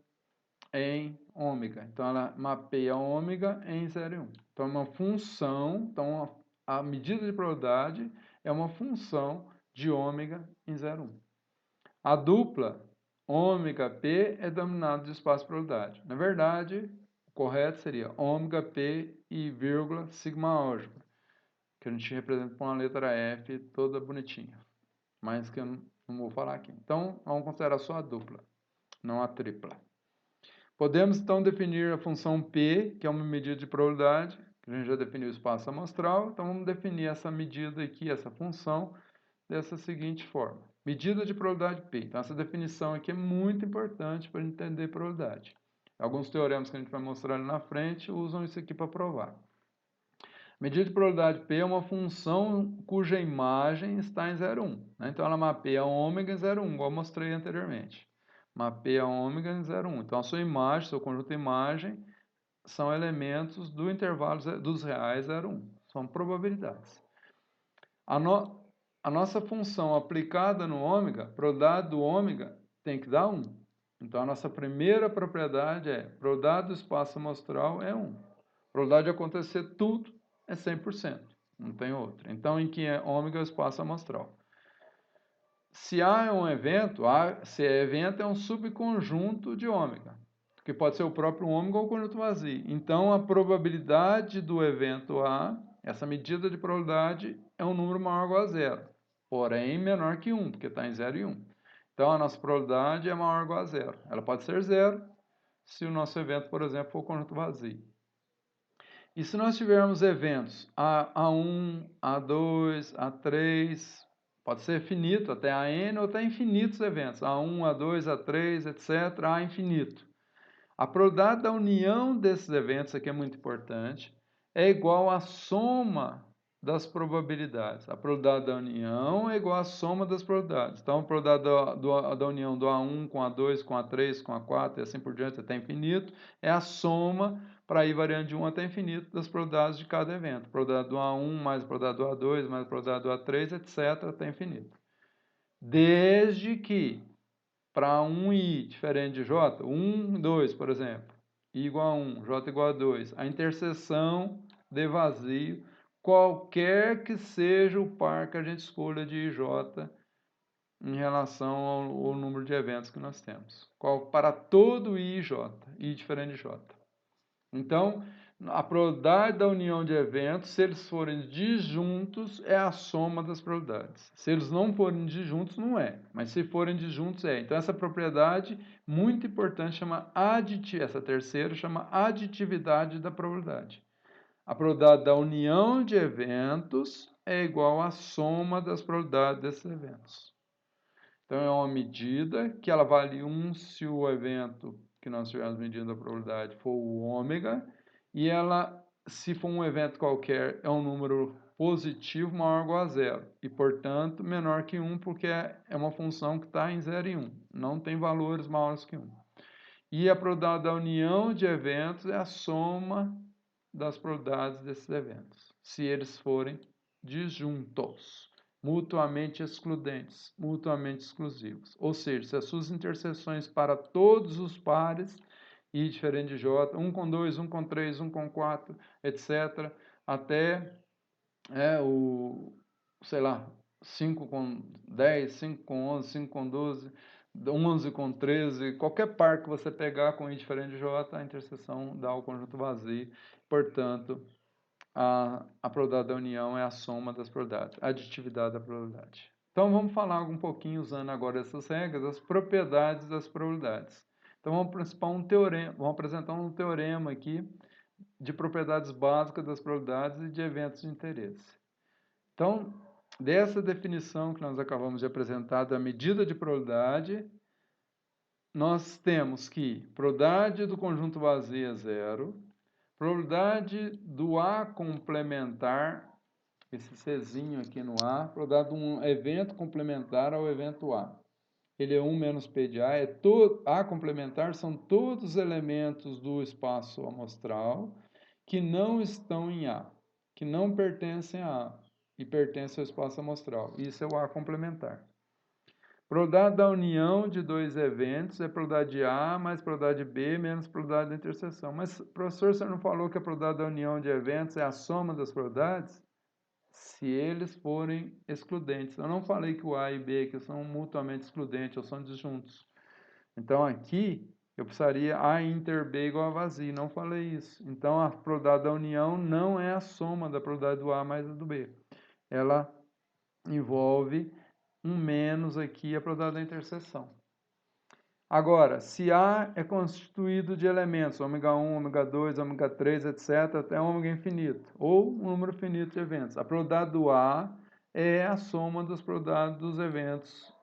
em ômega. Então, ela mapeia ômega em 0 e 1. Então, é uma função, então a medida de probabilidade é uma função de ômega em 0 e 1. A dupla ômega P é dominada de espaço de probabilidade. Na verdade, o correto seria ômega P e vírgula sigma álgebra, que a gente representa com a letra F toda bonitinha, mas que eu não vou falar aqui. Então, vamos considerar só a dupla, não a tripla. Podemos, então, definir a função P, que é uma medida de probabilidade, que a gente já definiu o espaço amostral. Então, vamos definir essa medida aqui, essa função, dessa seguinte forma. Medida de probabilidade P. Então, essa definição aqui é muito importante para entender probabilidade. Alguns teoremas que a gente vai mostrar ali na frente usam isso aqui para provar. Medida de probabilidade P é uma função cuja imagem está em 0,1. Né? Então, ela mapeia ômega em 0,1, igual eu mostrei anteriormente. Mapeia ômega em 0,1. Então, a sua imagem, seu conjunto imagem, são elementos do intervalo dos reais 0,1. São probabilidades. A nossa função aplicada no ômega, probabilidade do ômega, tem que dar 1. Então, a nossa primeira propriedade é probabilidade do espaço amostral é 1. Probabilidade de acontecer tudo é 100%, não tem outra. Então, em que ômega é o espaço amostral. Se A é um evento, se é evento é um subconjunto de ômega, que pode ser o próprio ômega ou o conjunto vazio. Então, a probabilidade do evento A, essa medida de probabilidade, é um número maior ou igual a zero, porém menor que 1, porque está em 0 e 1. Então, a nossa probabilidade é maior ou igual a zero. Ela pode ser zero se o nosso evento, por exemplo, for o conjunto vazio. E se nós tivermos eventos A1, A2, A3, pode ser finito, até AN ou até infinitos eventos, A1, A2, A3, etc., A infinito. A probabilidade da união desses eventos, aqui é muito importante, é igual à soma das probabilidades. A probabilidade da união é igual à soma das probabilidades. Então, a probabilidade da união do A1 com A2, com A3, com A4 e assim por diante até infinito é a soma, para ir variando de 1 até infinito, das probabilidades de cada evento. A probabilidade do A1 mais a probabilidade do A2 mais a probabilidade do A3, etc., até infinito. Desde que, para um I diferente de J, 1, 2, por exemplo, I igual a 1, J igual a 2, a interseção de vazio, qualquer que seja o par que a gente escolha de IJ em relação ao número de eventos que nós temos. Para todo I e J, I diferente de J. Então, a probabilidade da união de eventos, se eles forem disjuntos, é a soma das probabilidades. Se eles não forem disjuntos, não é. Mas se forem disjuntos, é. Então, essa propriedade muito importante chama essa terceira chama aditividade da probabilidade. A probabilidade da união de eventos é igual à soma das probabilidades desses eventos. Então, é uma medida que ela vale 1 se o evento que nós estivermos medindo a probabilidade for o ômega, e ela, se for um evento qualquer, é um número positivo maior ou igual a zero, e, portanto, menor que 1, porque é uma função que está em 0 e 1, não tem valores maiores que 1. E a probabilidade da união de eventos é a soma das probabilidades desses eventos, se eles forem disjuntos, mutuamente excludentes, mutuamente exclusivos. Ou seja, se as suas interseções para todos os pares, I diferente de J, 1 com 2, 1 com 3, 1 com 4, etc., até sei lá, 5 com 10, 5 com 11, 5 com 12, 11 com 13, qualquer par que você pegar com I diferente de J, a interseção dá o conjunto vazio. Portanto, a probabilidade da união é a soma das probabilidades, a aditividade da probabilidade. Então, vamos falar um pouquinho, usando agora essas regras, as propriedades das probabilidades. Então, vamos apresentar um teorema aqui de propriedades básicas das probabilidades e de eventos de interesse. Então, dessa definição que nós acabamos de apresentar da medida de probabilidade, nós temos que probabilidade do conjunto vazio é zero, probabilidade do A complementar, esse Czinho aqui no A, probabilidade de um evento complementar ao evento A. Ele é 1 menos P de A, A complementar são todos os elementos do espaço amostral que não estão em A, que não pertencem a A e pertencem ao espaço amostral. Isso é o A complementar. Probabilidade da união de dois eventos é probabilidade de A mais probabilidade de B menos probabilidade da interseção. Mas, professor, você não falou que a probabilidade da união de eventos é a soma das probabilidades? Se eles forem excludentes. Eu não falei que o A e B que são mutuamente excludentes ou são disjuntos. Então, aqui, eu precisaria A inter B igual a vazio. Não falei isso. Então, a probabilidade da união não é a soma da probabilidade do A mais a do B. Ela envolve um menos aqui, a probabilidade da interseção. Agora, se A é constituído de elementos, ômega 1, ômega 2, ômega 3, etc., até ômega infinito, ou um número finito de eventos, a probabilidade do A é a soma das probabilidades dos eventos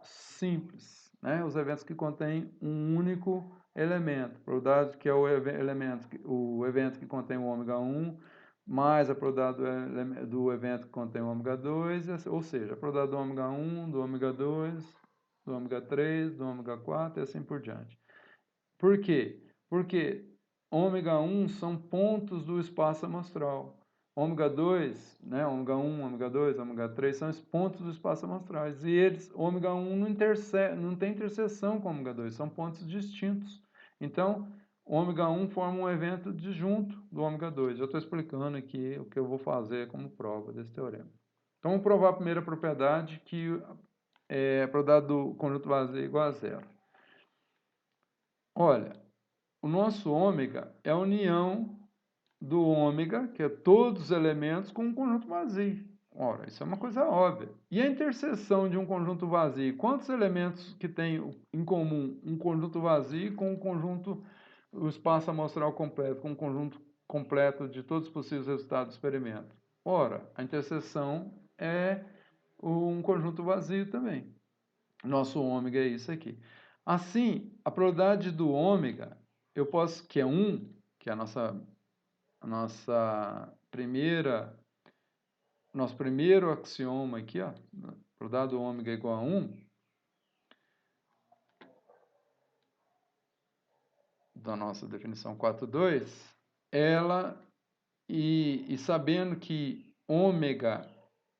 simples, né? Os eventos que contêm um único elemento. Probabilidade que é o evento que contém o ômega 1, mais a probabilidade do evento que contém o ômega 2, ou seja, a probabilidade do ômega 1, do ômega 2, do ômega 3, do ômega 4 e assim por diante. Por quê? Porque ômega 1 são pontos do espaço amostral. Ômega 2, né, ômega 1, ômega 2, ômega 3 são os pontos do espaço amostrais. E eles, ômega 1 não tem interseção com ômega 2, são pontos distintos. Então, o ômega 1 forma um evento disjunto do ômega 2. Eu estou explicando aqui o que eu vou fazer como prova desse teorema. Então, vamos provar a primeira propriedade, que a probabilidade do conjunto vazio é igual a zero. Olha, o nosso ômega é a união do ômega, que é todos os elementos, com um conjunto vazio. Ora, isso é uma coisa óbvia. E a interseção de um conjunto vazio? Quantos elementos que tem em comum um conjunto vazio com um conjunto, o espaço amostral completo, com um conjunto completo de todos os possíveis resultados do experimento? Ora, a interseção é um conjunto vazio também. Nosso ômega é isso aqui. Assim, a probabilidade do ômega, eu posso, que é 1, que é nosso primeiro axioma aqui, ó, probabilidade do ômega é igual a 1, da nossa definição 4.2, ela, e sabendo que ômega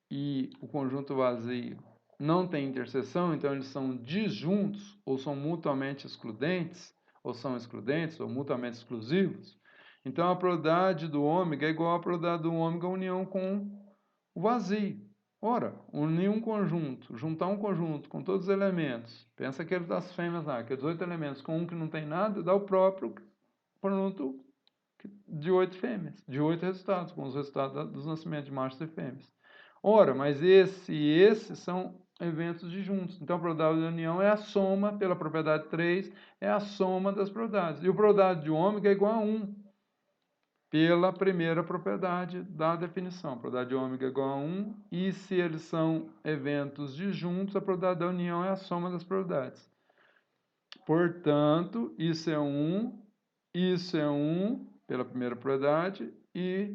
e o conjunto vazio não tem interseção, então eles são disjuntos, ou são mutuamente excludentes, ou são excludentes, ou mutuamente exclusivos. Então a probabilidade do ômega é igual à probabilidade do ômega união com o vazio. Ora, unir um conjunto, juntar um conjunto com todos os elementos, pensa aquele das fêmeas lá, aqueles 8 elementos com um que não tem nada, dá o próprio conjunto de 8 fêmeas, de 8 resultados, com os resultados dos nascimentos de machos e fêmeas. Ora, mas esse e esse são eventos disjuntos. Então, a probabilidade de união é a soma, pela propriedade 3, é a soma das probabilidades. E a probabilidade de ômega é igual a 1, pela primeira propriedade da definição. A probabilidade de ômega é igual a 1, e se eles são eventos disjuntos, a probabilidade da união é a soma das probabilidades. Portanto, isso é 1, pela primeira probabilidade, e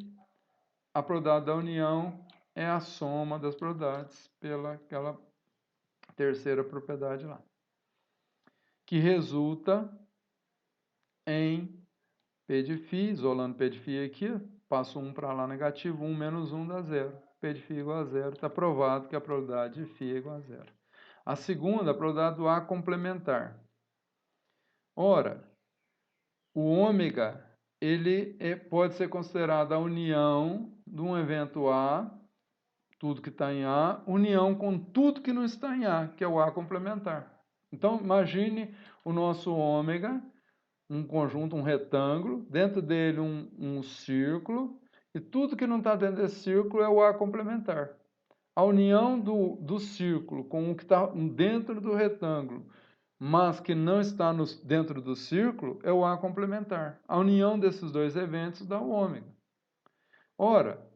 a probabilidade da união é a soma das probabilidades pela aquela terceira propriedade lá, que resulta em P de φ, isolando P de φ aqui, passo 1 para lá negativo, 1 menos 1 dá 0. P de φ igual a 0, está provado que a probabilidade de φ é igual a 0. A segunda, a probabilidade do A complementar. Ora, o ômega, ele pode ser considerado a união de um evento A, tudo que está em A, união com tudo que não está em A, que é o A complementar. Então, imagine o nosso ômega, um conjunto, um retângulo, dentro dele um círculo, e tudo que não está dentro desse círculo é o A complementar. A união do círculo com o que está dentro do retângulo, mas que não está dentro do círculo, é o A complementar. A união desses dois eventos dá o ômega. Ora,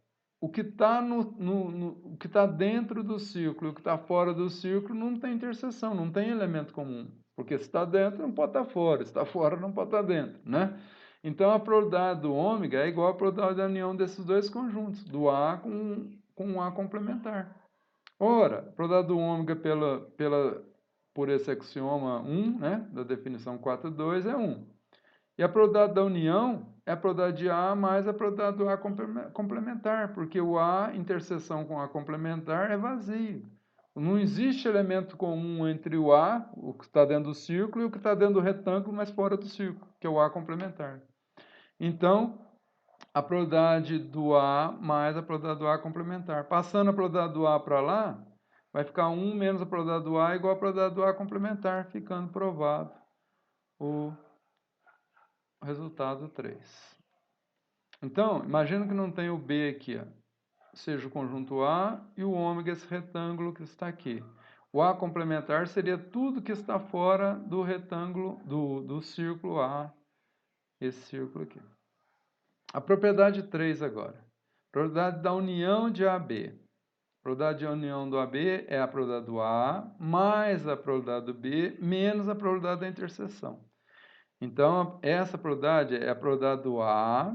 o que está o que está dentro do círculo e o que está fora do círculo não tem interseção, não tem elemento comum. Porque se está dentro, não pode estar fora. Se está fora, não pode estar dentro, né? Então, a probabilidade do ômega é igual à probabilidade da união desses dois conjuntos, do A com o A complementar. Ora, a probabilidade do ômega por esse axioma 1, né, da definição 4.2, é 1. E a probabilidade da união é a probabilidade de A mais a probabilidade do A complementar, porque o A interseção com o A complementar é vazio. Não existe elemento comum entre o A, o que está dentro do círculo, e o que está dentro do retângulo, mas fora do círculo, que é o A complementar. Então, a probabilidade do A mais a probabilidade do A complementar. Passando a probabilidade do A para lá, vai ficar 1 menos a probabilidade do A igual a probabilidade do A complementar, ficando provado o resultado 3. Então, imagina que não tem o B aqui, ó, seja o conjunto A e o ômega, esse retângulo que está aqui. O A complementar seria tudo que está fora do retângulo, do círculo A, esse círculo aqui. A propriedade 3 agora. Probabilidade da união de AB. A probabilidade de união do AB é a probabilidade do A mais a probabilidade do B menos a probabilidade da interseção. Então, essa probabilidade é a probabilidade do A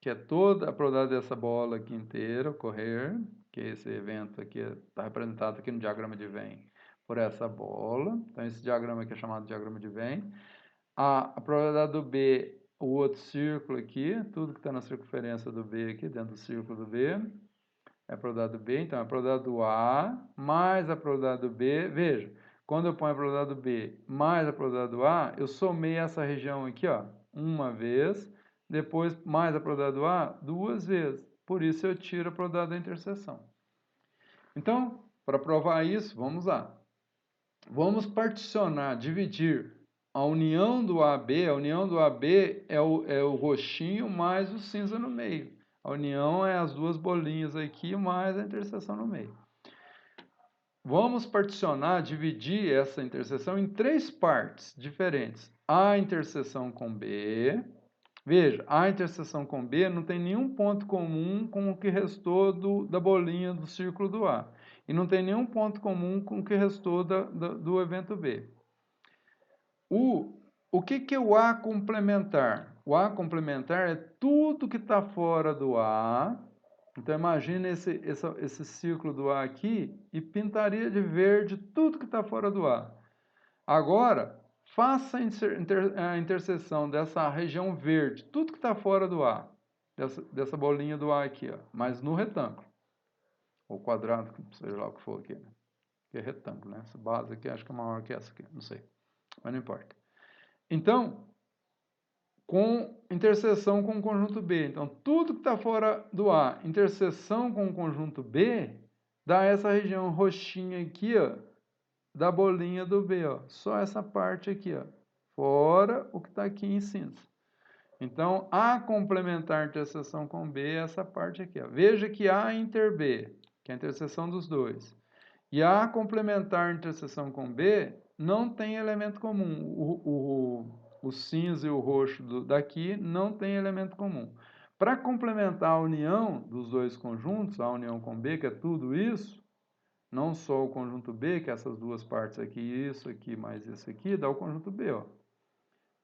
que é toda a probabilidade dessa bola aqui inteira ocorrer, que esse evento aqui está representado aqui no diagrama de Venn por essa bola. Então, esse diagrama aqui é chamado de diagrama de Venn. A probabilidade do B, o outro círculo aqui, tudo que está na circunferência do B aqui, dentro do círculo do B, é a probabilidade do B. Então, a probabilidade do A mais a probabilidade do B. Veja, quando eu ponho a probabilidade do B mais a probabilidade do A, eu somei essa região aqui, ó, uma vez, depois mais a probabilidade do A duas vezes. Por isso, eu tiro a probabilidade da interseção. Então, para provar isso, vamos lá. Vamos particionar, dividir a união do AB. A união do AB é o roxinho mais o cinza no meio. A união é as duas bolinhas aqui mais a interseção no meio. Vamos particionar, dividir essa interseção em três partes diferentes. A interseção com B. Veja, a interseção com B não tem nenhum ponto comum com o que restou da bolinha do círculo do A. E não tem nenhum ponto comum com o que restou do evento B. O que é o A complementar? O A complementar é tudo que está fora do A. Então, imagine esse círculo do A aqui e pintaria de verde tudo que está fora do A. Agora, faça a interseção dessa região verde, tudo que está fora do A, dessa bolinha do A aqui, ó, mas no retângulo. Ou quadrado, seja lá o que for aqui. Né? Que é retângulo, né? Essa base aqui acho que é maior que essa aqui, não sei. Mas não importa. Então, com interseção com o conjunto B. Então, tudo que está fora do A, interseção com o conjunto B, dá essa região roxinha aqui, ó, da bolinha do B, ó. Só essa parte aqui, ó. Fora o que está aqui em cinza. Então, A complementar interseção com B é essa parte aqui, ó. Veja que A inter B, que é a interseção dos dois, e A complementar interseção com B não tem elemento comum. O cinza e o roxo daqui não tem elemento comum. Para complementar a união dos dois conjuntos, a união com B, que é tudo isso, não só o conjunto B, que é essas duas partes aqui, isso aqui mais isso aqui, dá o conjunto B, ó.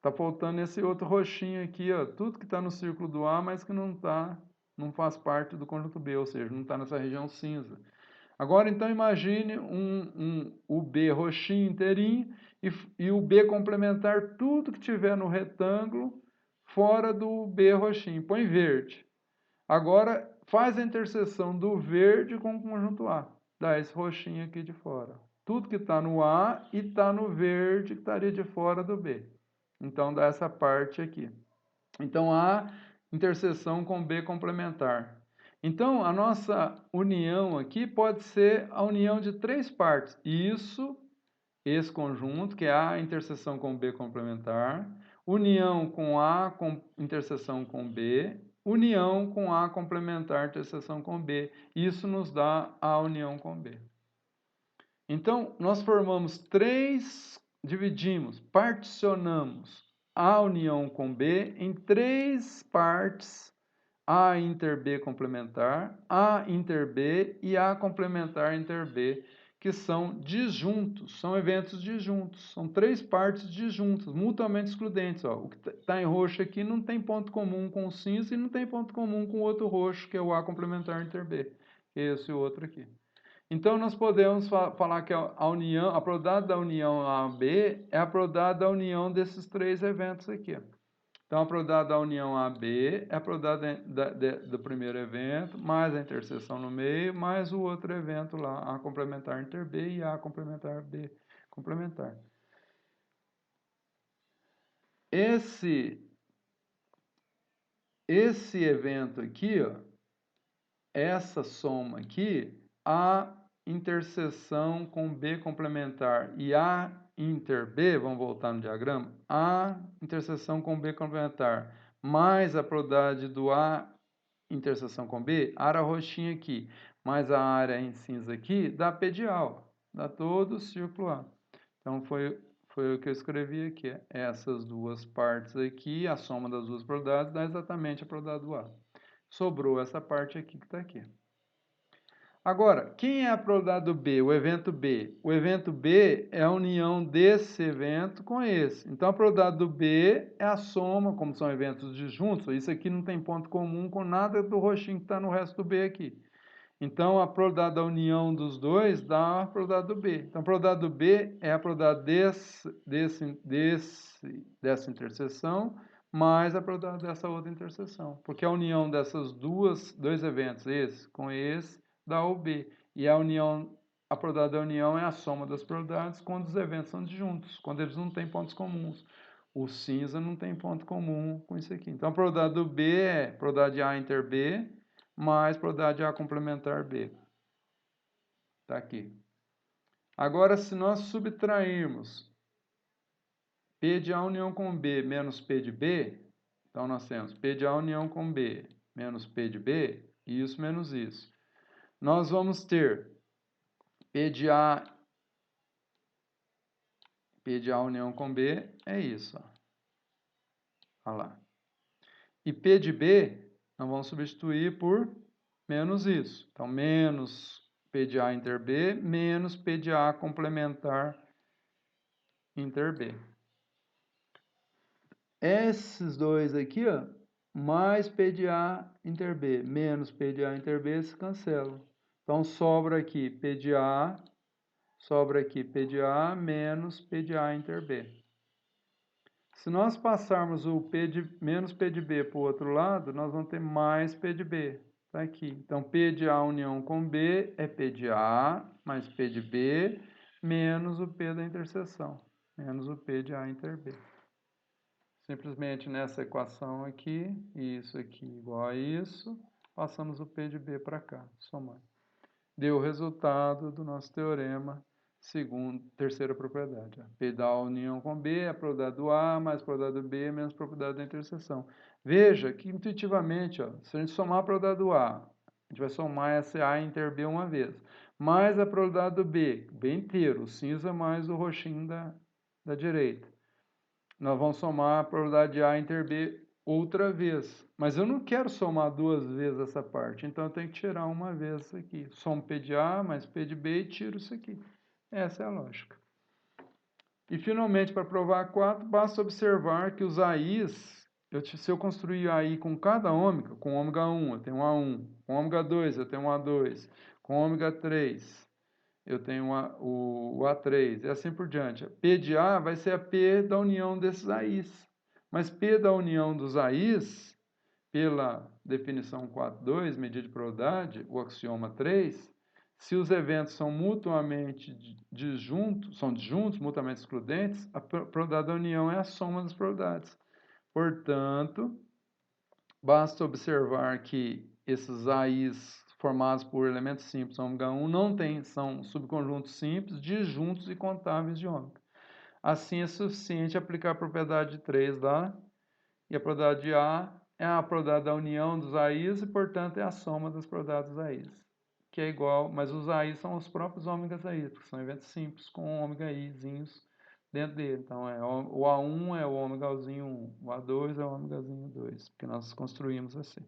Tá faltando esse outro roxinho aqui, ó, tudo que está no círculo do A, mas que não faz parte do conjunto B, ou seja, não está nessa região cinza. Agora, então, imagine o B roxinho inteirinho e o B complementar tudo que tiver no retângulo fora do B roxinho. Põe verde. Agora, faz a interseção do verde com o conjunto A. Dá esse roxinho aqui de fora. Tudo que está no A e está no verde que estaria de fora do B. Então, dá essa parte aqui. Então, A interseção com B complementar. Então, a nossa união aqui pode ser a união de três partes. Isso, esse conjunto, que é A interseção com B complementar, união com A com interseção com B, união com A complementar interseção com B. Isso nos dá a união com B. Então, nós formamos dividimos, particionamos a união com B em três partes, A inter B complementar, A inter B e A complementar inter B, que são disjuntos, são eventos disjuntos, são três partes disjuntas, mutuamente excludentes. Ó. O que está em roxo aqui não tem ponto comum com o cinza e não tem ponto comum com o outro roxo, que é o A complementar inter B, esse e o outro aqui. Então, nós podemos falar que a probabilidade da união AB é a probabilidade da união desses três eventos aqui. Então, a probabilidade da união AB é a probabilidade do primeiro evento, mais a interseção no meio, mais o outro evento lá, A complementar inter B e A complementar B complementar. Esse evento aqui, ó, essa soma aqui, A interseção com B complementar e A inter B, vamos voltar no diagrama, A interseção com B complementar, mais a probabilidade do A interseção com B, área roxinha aqui, mais a área em cinza aqui, dá pedial, dá todo o círculo A. Então, foi o que eu escrevi aqui, essas duas partes aqui, a soma das duas probabilidades dá exatamente a probabilidade do A. Sobrou essa parte aqui que está aqui. Agora, quem é a probabilidade do B? O evento B. O evento B é a união desse evento com esse. Então, a probabilidade do B é a soma, como são eventos disjuntos, isso aqui não tem ponto comum com nada do roxinho que está no resto do B aqui. Então, a probabilidade da união dos dois dá a probabilidade do B. Então, a probabilidade do B é a probabilidade dessa interseção mais a probabilidade dessa outra interseção. Porque a união dessas dois eventos, esse com esse, dá o B. E a probabilidade da união é a soma das probabilidades quando os eventos são disjuntos, quando eles não têm pontos comuns. O cinza não tem ponto comum com isso aqui. Então, a probabilidade do B é a probabilidade de A inter B mais probabilidade de A complementar B. Está aqui. Agora, se nós subtrairmos P de A união com B menos P de B, então nós temos P de A união com B menos P de B, isso menos isso. Nós vamos ter P de A união com B é isso. Ó. Olha lá. E P de B, nós vamos substituir por menos isso. Então, menos P de A inter B, menos P de A complementar inter B. Esses dois aqui, ó, mais P de A inter B, menos P de A inter B, se cancelam. Então, sobra aqui P de A menos P de A inter B. Se nós passarmos o menos P de B para o outro lado, nós vamos ter mais P de B. Está aqui. Então, P de A união com B é P de A mais P de B menos o P da interseção, menos o P de A inter B. Simplesmente nessa equação aqui, isso aqui igual a isso, passamos o P de B para cá, somando. Deu o resultado do nosso teorema, terceira propriedade. P da união com B é a probabilidade do A mais a probabilidade do B menos a probabilidade da interseção. Veja que intuitivamente, ó, se a gente somar a probabilidade do A, a gente vai somar essa A inter B uma vez, mais a probabilidade do B inteiro, o cinza mais o roxinho da direita. Nós vamos somar a probabilidade de A inter B outra vez. Mas eu não quero somar duas vezes essa parte, então eu tenho que tirar uma vez isso aqui. Somo P de A mais P de B e tiro isso aqui. Essa é a lógica. E finalmente, para provar 4, basta observar que os AIs, se eu construir AI com cada ômega, com ômega 1 eu tenho um A1, com ômega 2 eu tenho um A2, com ômega 3 eu tenho o A3, e assim por diante. P de A vai ser a P da união desses AIs. Mas P da união dos AIs, pela definição 4.2, medida de probabilidade, o axioma 3, se os eventos são mutuamente disjuntos, mutuamente excludentes, a probabilidade da união é a soma das probabilidades. Portanto, basta observar que esses AIs formados por elementos simples ômega 1 são subconjuntos simples, disjuntos e contáveis de ômega. Assim é suficiente aplicar a propriedade 3 lá, e a probabilidade de A é a probabilidade da união dos AIs e, portanto, é a soma das probabilidades dos AIs, que é igual, mas os AIs são os próprios ômegas AIs, porque são eventos simples com ômega Izinhos dentro dele. Então, o A1 é o ômegazinho 1, o A2 é o ômegazinho 2, porque nós construímos assim.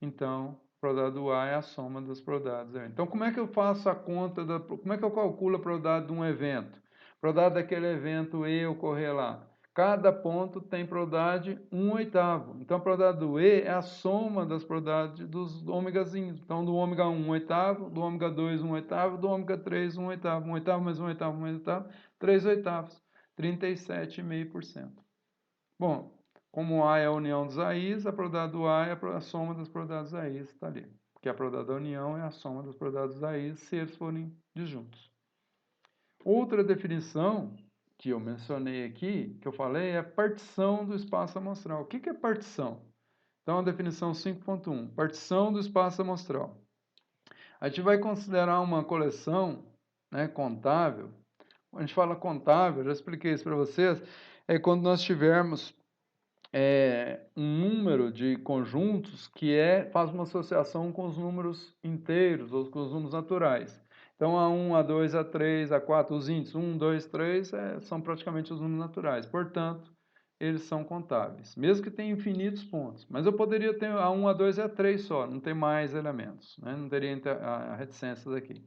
Então, a probabilidade do A é a soma das probabilidades. Então, como é que eu faço a conta, como é que eu calculo a probabilidade de um evento? A probabilidade daquele evento E ocorrer lá. Cada ponto tem probabilidade 1/8. Então, a probabilidade do E é a soma das probabilidades dos ômegazinhos. Então, do ômega 1, 1/8, do ômega 2, 1/8, do ômega 3, 1/8. 1/8 mais 1/8, 1/8, 3/8. 37,5%. Bom, como A é a união dos AIs, a probabilidade do A é a soma das probabilidades dos AIs, está ali. Porque a probabilidade da união é a soma das probabilidades dos AIs se eles forem disjuntos. Outra definição que eu mencionei aqui, que eu falei, é a partição do espaço amostral. O que é partição? Então, a definição 5.1, partição do espaço amostral. A gente vai considerar uma coleção, né, contável. Quando a gente fala contável, já expliquei isso para vocês, é quando nós tivermos um número de conjuntos que faz uma associação com os números inteiros ou com os números naturais. Então, A1, A2, A3, A4, os índices 1, 2, 3 são praticamente os números naturais. Portanto, eles são contáveis, mesmo que tenha infinitos pontos. Mas eu poderia ter A1, A2 e A3 só, não tem mais elementos, né? Não teria a reticência daqui.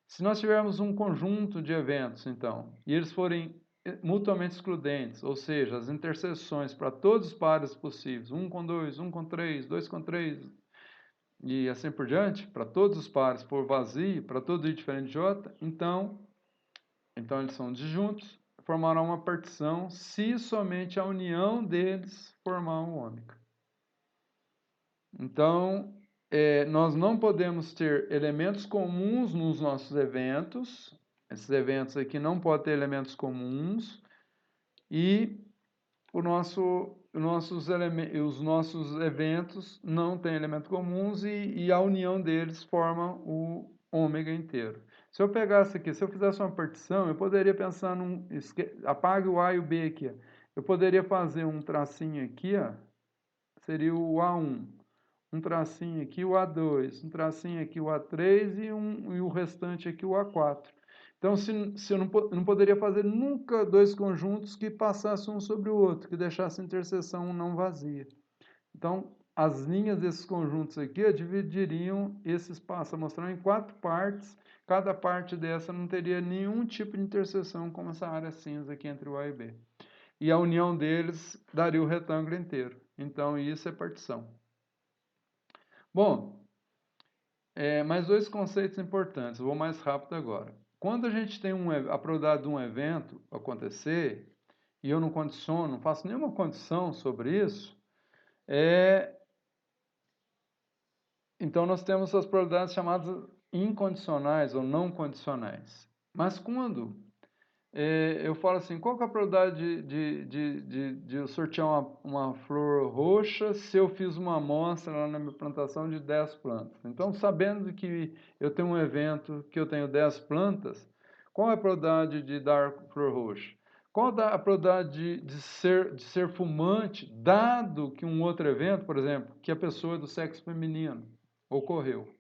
Se nós tivermos um conjunto de eventos, então, e eles forem mutuamente excludentes, ou seja, as interseções para todos os pares possíveis, 1 com 2, 1 com 3, 2 com 3, e assim por diante, para todos os pares por vazio, para todo i diferente de j, então eles são disjuntos, formarão uma partição se somente a união deles formar um ômega. Então, nós não podemos ter elementos comuns nos nossos eventos. Esses eventos aqui não podem ter elementos comuns. E os nossos eventos não têm elementos comuns e a união deles forma o ômega inteiro. Se eu pegasse aqui, se eu fizesse uma partição, eu poderia pensar apague o A e o B aqui. Eu poderia fazer um tracinho aqui, ó, seria o A1. Um tracinho aqui, o A2, um tracinho aqui, o A3 e o restante aqui, o A4. Então, se eu não poderia fazer nunca dois conjuntos que passassem um sobre o outro, que deixassem a interseção não vazia. Então, as linhas desses conjuntos aqui dividiriam esse espaço amostral em 4 partes. Cada parte dessa não teria nenhum tipo de interseção, como essa área cinza aqui entre o A e B. E a união deles daria o retângulo inteiro. Então, isso é partição. Bom, mais dois conceitos importantes, eu vou mais rápido agora. Quando a gente tem a probabilidade de um evento acontecer, e eu não condiciono, não faço nenhuma condição sobre isso, então nós temos as probabilidades chamadas incondicionais ou não condicionais. Mas quando eu falo assim, qual que é a probabilidade de eu sortear uma flor roxa se eu fiz uma amostra lá na minha plantação de 10 plantas? Então, sabendo que eu tenho um evento que eu tenho 10 plantas, qual é a probabilidade de dar flor roxa? Qual a probabilidade de ser fumante, dado que um outro evento, por exemplo, que a pessoa é do sexo feminino ocorreu?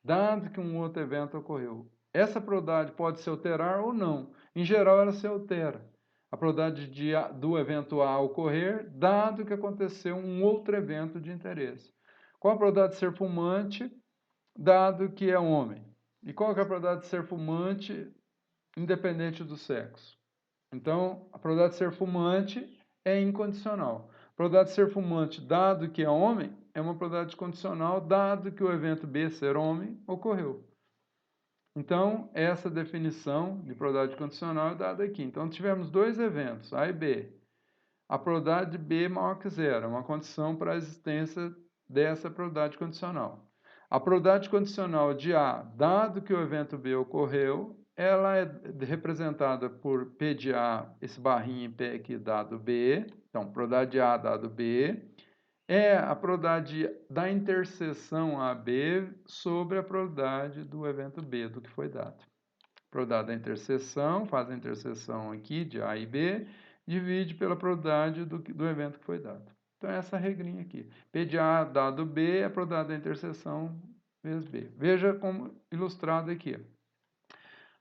Dado que um outro evento ocorreu. Essa probabilidade pode se alterar ou não. Em geral, ela se altera. A probabilidade do evento A ocorrer, dado que aconteceu um outro evento de interesse. Qual a probabilidade de ser fumante, dado que é homem? E qual é a probabilidade de ser fumante, independente do sexo? Então, a probabilidade de ser fumante é incondicional. A probabilidade de ser fumante, dado que é homem, é uma probabilidade condicional, dado que o evento B, ser homem, ocorreu. Então, essa definição de probabilidade condicional é dada aqui. Então, tivemos dois eventos, A e B. A probabilidade de B maior que zero, é uma condição para a existência dessa probabilidade condicional. A probabilidade condicional de A, dado que o evento B ocorreu, ela é representada por P de A, esse barrinho em pé aqui, dado B. Então, probabilidade de A dado B é a probabilidade da interseção AB sobre a probabilidade do evento B, do que foi dado. Probabilidade da interseção, faz a interseção aqui de A e B, divide pela probabilidade do evento que foi dado. Então, essa regrinha aqui. P de A dado B é a probabilidade da interseção vezes B. Veja como ilustrado aqui.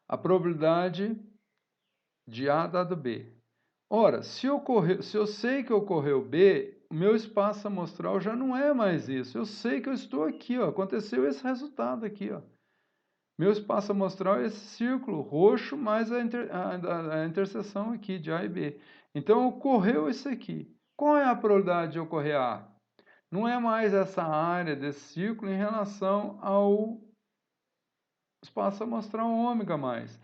A probabilidade de A dado B. Ora, se eu sei que ocorreu B, o meu espaço amostral já não é mais isso. Eu sei que eu estou aqui, ó, aconteceu esse resultado aqui. Ó. Meu espaço amostral é esse círculo roxo mais a interseção aqui de A e B. Então, ocorreu isso aqui. Qual é a probabilidade de ocorrer A? Não é mais essa área desse círculo em relação ao espaço amostral ômega mais.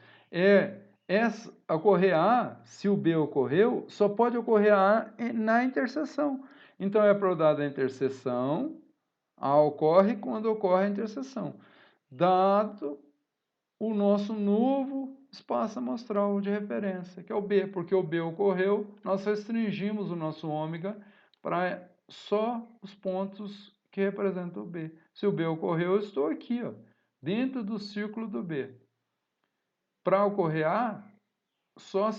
Ocorrer A, se o B ocorreu, só pode ocorrer A na interseção. Então, é a probabilidade da interseção, A ocorre quando ocorre a interseção, dado o nosso novo espaço amostral de referência, que é o B, porque o B ocorreu, nós restringimos o nosso ômega para só os pontos que representam o B. Se o B ocorreu, eu estou aqui, ó, dentro do círculo do B. Para ocorrer A, só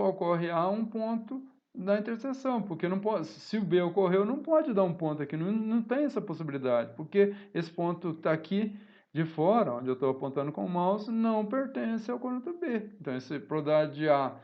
ocorre A um ponto da interseção, porque não pode, se o B ocorreu, não pode dar um ponto aqui, não tem essa possibilidade, porque esse ponto que está aqui de fora, onde eu estou apontando com o mouse, não pertence ao conjunto B. Então, essa probabilidade de A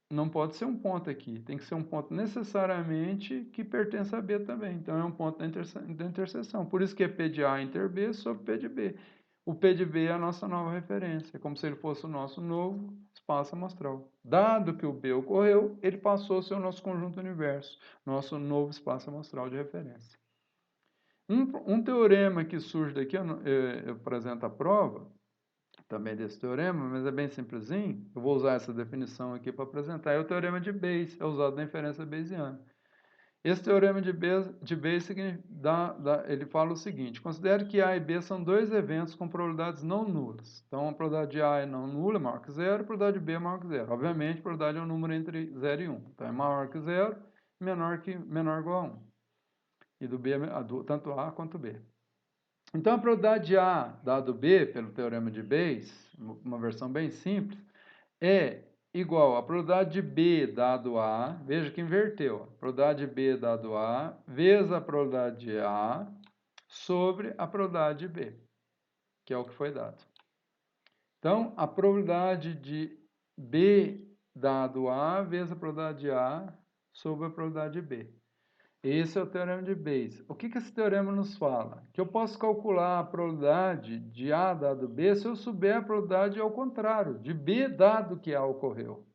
não pode ser um ponto aqui, tem que ser um ponto necessariamente que pertence a B também. Então, é um ponto da interseção. Por isso que é P de A inter B sobre P de B. O P de B é a nossa nova referência, é como se ele fosse o nosso novo espaço amostral. Dado que o B ocorreu, ele passou a ser o nosso conjunto universo, nosso novo espaço amostral de referência. Um teorema que surge daqui, eu apresento a prova, também desse teorema, mas é bem simplesinho. Eu vou usar essa definição aqui para apresentar. É o teorema de Bayes, é usado na inferência bayesiana. Esse teorema de Bayes ele fala o seguinte: considere que A e B são dois eventos com probabilidades não nulas. Então, a probabilidade de A é não nula, é maior que zero, a probabilidade de B é maior que zero. Obviamente, a probabilidade é um número entre 0 e 1. Então, é maior que zero, menor ou igual a 1. E do B, tanto A quanto B. Então, a probabilidade de A dado B, pelo teorema de Bayes, uma versão bem simples, é igual à probabilidade de B dado A, veja que inverteu, a probabilidade de B dado A, vezes a probabilidade de A, sobre a probabilidade de B, que é o que foi dado. Então, a probabilidade de B dado A, vezes a probabilidade de A, sobre a probabilidade de B. Esse é o teorema de Bayes. O que esse teorema nos fala? Que eu posso calcular a probabilidade de A dado B se eu souber a probabilidade ao contrário, de B dado que A ocorreu.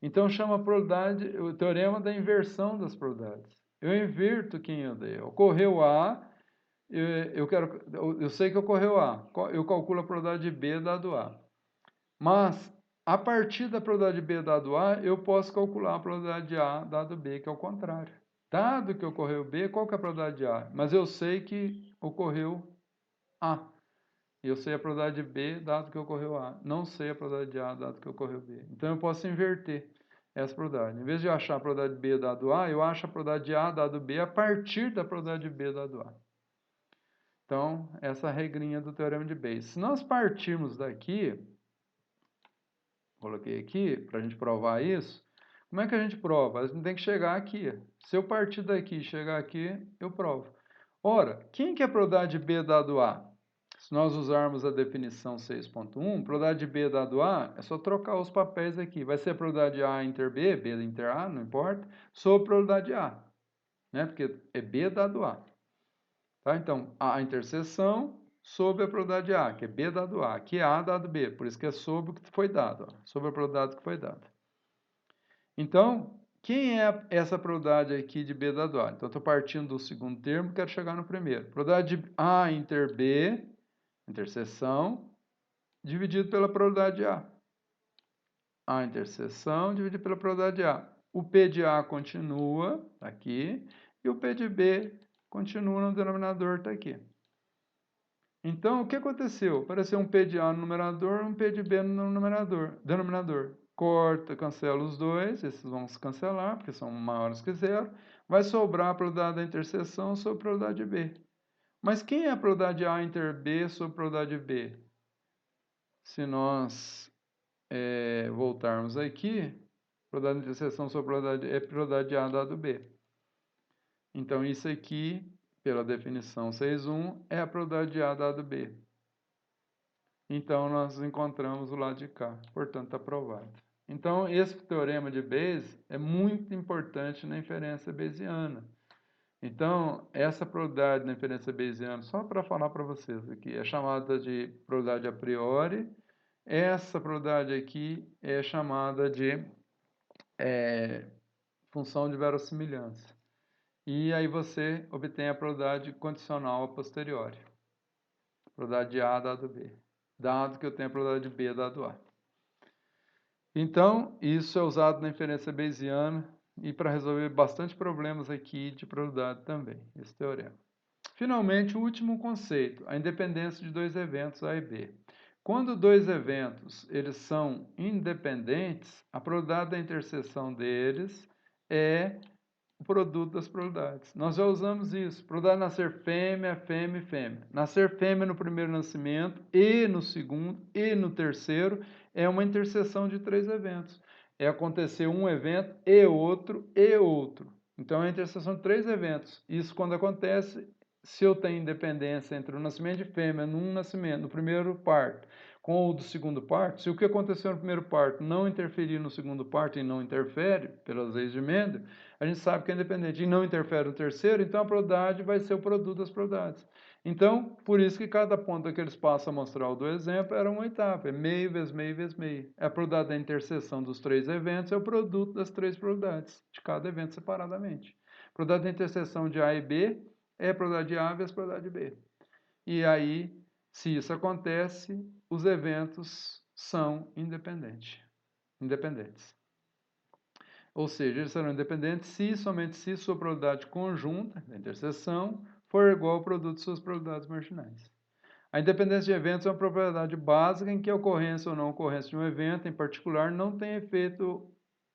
Então chama a probabilidade, o teorema da inversão das probabilidades. Eu inverto quem eu dei. Ocorreu A, eu sei que ocorreu A, eu calculo a probabilidade de B dado A. Mas, a partir da probabilidade de B dado A, eu posso calcular a probabilidade de A dado B, que é o contrário. Dado que ocorreu B, qual que é a probabilidade de A? Mas eu sei que ocorreu A. Eu sei a probabilidade de B, dado que ocorreu A. Não sei a probabilidade de A, dado que ocorreu B. Então, eu posso inverter essa probabilidade. Em vez de eu achar a probabilidade de B dado A, eu acho a probabilidade de A dado B a partir da probabilidade de B dado A. Então, essa é a regrinha do teorema de Bayes. Se nós partirmos daqui, coloquei aqui para a gente provar isso, como é que a gente prova? A gente tem que chegar aqui. Se eu partir daqui e chegar aqui, eu provo. Ora, quem que é a probabilidade de B dado A? Se nós usarmos a definição 6.1, probabilidade de B dado A, é só trocar os papéis aqui. Vai ser a probabilidade de A inter B, B inter A, não importa, sobre a probabilidade de A. Né? Porque é B dado A. Tá? Então, a interseção sobre a probabilidade de A, que é B dado A, que é A dado B, por isso que é sobre o que foi dado, ó, sobre a probabilidade que foi dada. Então, quem é essa probabilidade aqui de B dado A? Então, estou partindo do segundo termo, quero chegar no primeiro. Probabilidade de A inter B, interseção, dividido pela probabilidade de A. A interseção dividido pela probabilidade de A. O P de A continua aqui, e o P de B continua no denominador, está aqui. Então, o que aconteceu? Apareceu um P de A no numerador, um P de B no denominador. Corta, cancela os dois, esses vão se cancelar, porque são maiores que zero. Vai sobrar a probabilidade da interseção sobre a probabilidade de B. Mas quem é a probabilidade de A inter B sobre a probabilidade de B? Se nós voltarmos aqui, probabilidade de interseção sobre a probabilidade de A dado B. Então, isso aqui, pela definição 6.1, é a probabilidade de A dado B. Então, nós encontramos o lado de cá, portanto, está provado. Então, esse teorema de Bayes é muito importante na inferência bayesiana. Então, essa probabilidade na inferência bayesiana, só para falar para vocês aqui, é chamada de probabilidade a priori. Essa probabilidade aqui é chamada de função de verossimilhança. E aí você obtém a probabilidade condicional a posteriori. Probabilidade de A dado B. Dado que eu tenho a probabilidade de B dado A. Então, isso é usado na inferência bayesiana e para resolver bastante problemas aqui de probabilidade também, esse teorema. Finalmente, o último conceito, a independência de dois eventos A e B. Quando dois eventos eles são independentes, a probabilidade da interseção deles é o produto das probabilidades. Nós já usamos isso. Probabilidade de nascer fêmea, fêmea e fêmea. Nascer fêmea no primeiro nascimento e no segundo e no terceiro é uma interseção de três eventos. É acontecer um evento e outro e outro. Então é a interseção de três eventos. Isso quando acontece, se eu tenho independência entre o nascimento de fêmea num nascimento, no primeiro parto, com o do segundo parto, se o que aconteceu no primeiro parto não interferir no segundo parto e não interfere, pelas leis de Mendel, a gente sabe que é independente e não interfere no terceiro, então a probabilidade vai ser o produto das probabilidades. Então, por isso que cada ponto daquele espaço amostral do exemplo era uma etapa, é meio vezes meio vezes meio. A probabilidade da interseção dos três eventos é o produto das três probabilidades, de cada evento separadamente. A probabilidade da interseção de A e B é a probabilidade de A vezes a probabilidade de B. E aí, se isso acontece, os eventos são independentes. Ou seja, eles serão independentes se e somente se sua probabilidade conjunta da interseção for igual ao produto de suas probabilidades marginais. A independência de eventos é uma propriedade básica em que a ocorrência ou não ocorrência de um evento em particular não tem efeito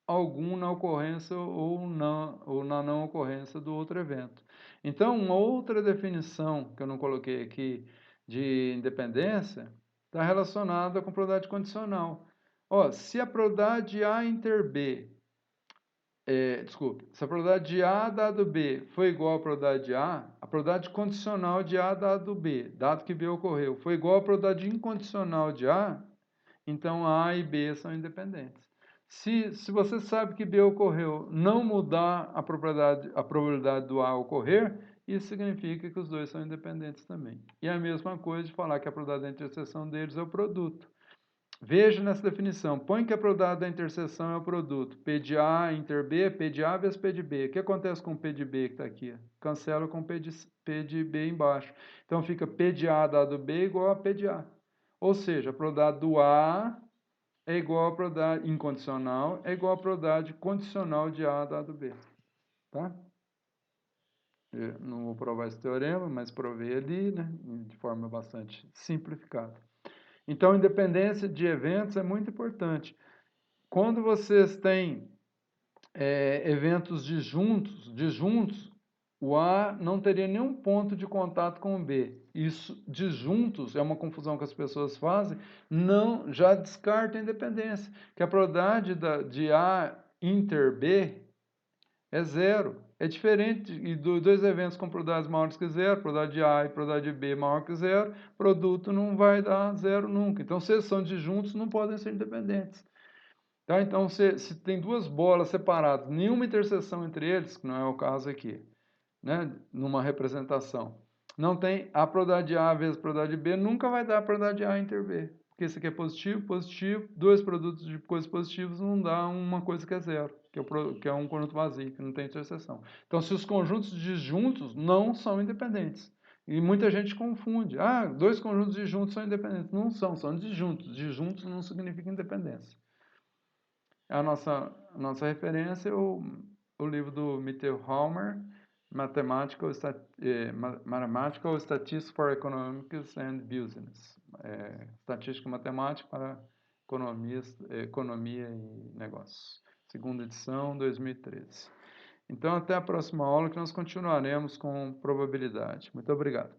algum na ocorrência ou na não ocorrência do outro evento. Então, uma outra definição que eu não coloquei aqui de independência está relacionada com probabilidade condicional. Ó, se a probabilidade A inter B se a probabilidade de A dado B foi igual à probabilidade de a probabilidade condicional de A dado B, dado que B ocorreu, foi igual à probabilidade incondicional de A, então A e B são independentes. Se você sabe que B ocorreu, não mudar a probabilidade do A ocorrer, isso significa que os dois são independentes também. E a mesma coisa de falar que a probabilidade da interseção deles é o produto. Veja nessa definição, põe que a probabilidade da interseção é o produto. P de A inter B, P de A vezes P de B. O que acontece com o P de B que está aqui? Cancela com P de B embaixo. Então fica P de A dado B igual a P de A. Ou seja, a probabilidade do A é igual a probabilidade incondicional, é igual a probabilidade condicional de A dado B. Tá? Eu não vou provar esse teorema, mas provei ali, né, de forma bastante simplificada. Então, independência de eventos é muito importante. Quando vocês têm eventos disjuntos, o A não teria nenhum ponto de contato com o B. Isso, disjuntos, é uma confusão que as pessoas fazem, não, já descarta a independência, que a probabilidade de A inter B é zero. É diferente de dois eventos com probabilidades maiores que zero, probabilidade de A e probabilidade de B maior que zero, produto não vai dar zero nunca. Então, se eles são disjuntos, não podem ser independentes. Tá? Então, se tem duas bolas separadas, nenhuma interseção entre eles, que não é o caso aqui, né? Numa representação, não tem a probabilidade de A vezes a probabilidade de B, nunca vai dar a probabilidade de A inter B. Porque isso aqui é positivo, positivo, dois produtos de coisas positivas não dá uma coisa que é zero, que é um conjunto vazio, que não tem interseção. Então, se os conjuntos disjuntos não são independentes. E muita gente confunde. Ah, dois conjuntos disjuntos são independentes. Não são, são disjuntos. Disjuntos não significa independência. A nossa referência é o livro do Mitterhalmer, Mathematical Statistics for Economics and Business. Estatística Matemática para Economia e Negócios. Segunda edição, 2013. Então, até a próxima aula que nós continuaremos com probabilidade. Muito obrigado.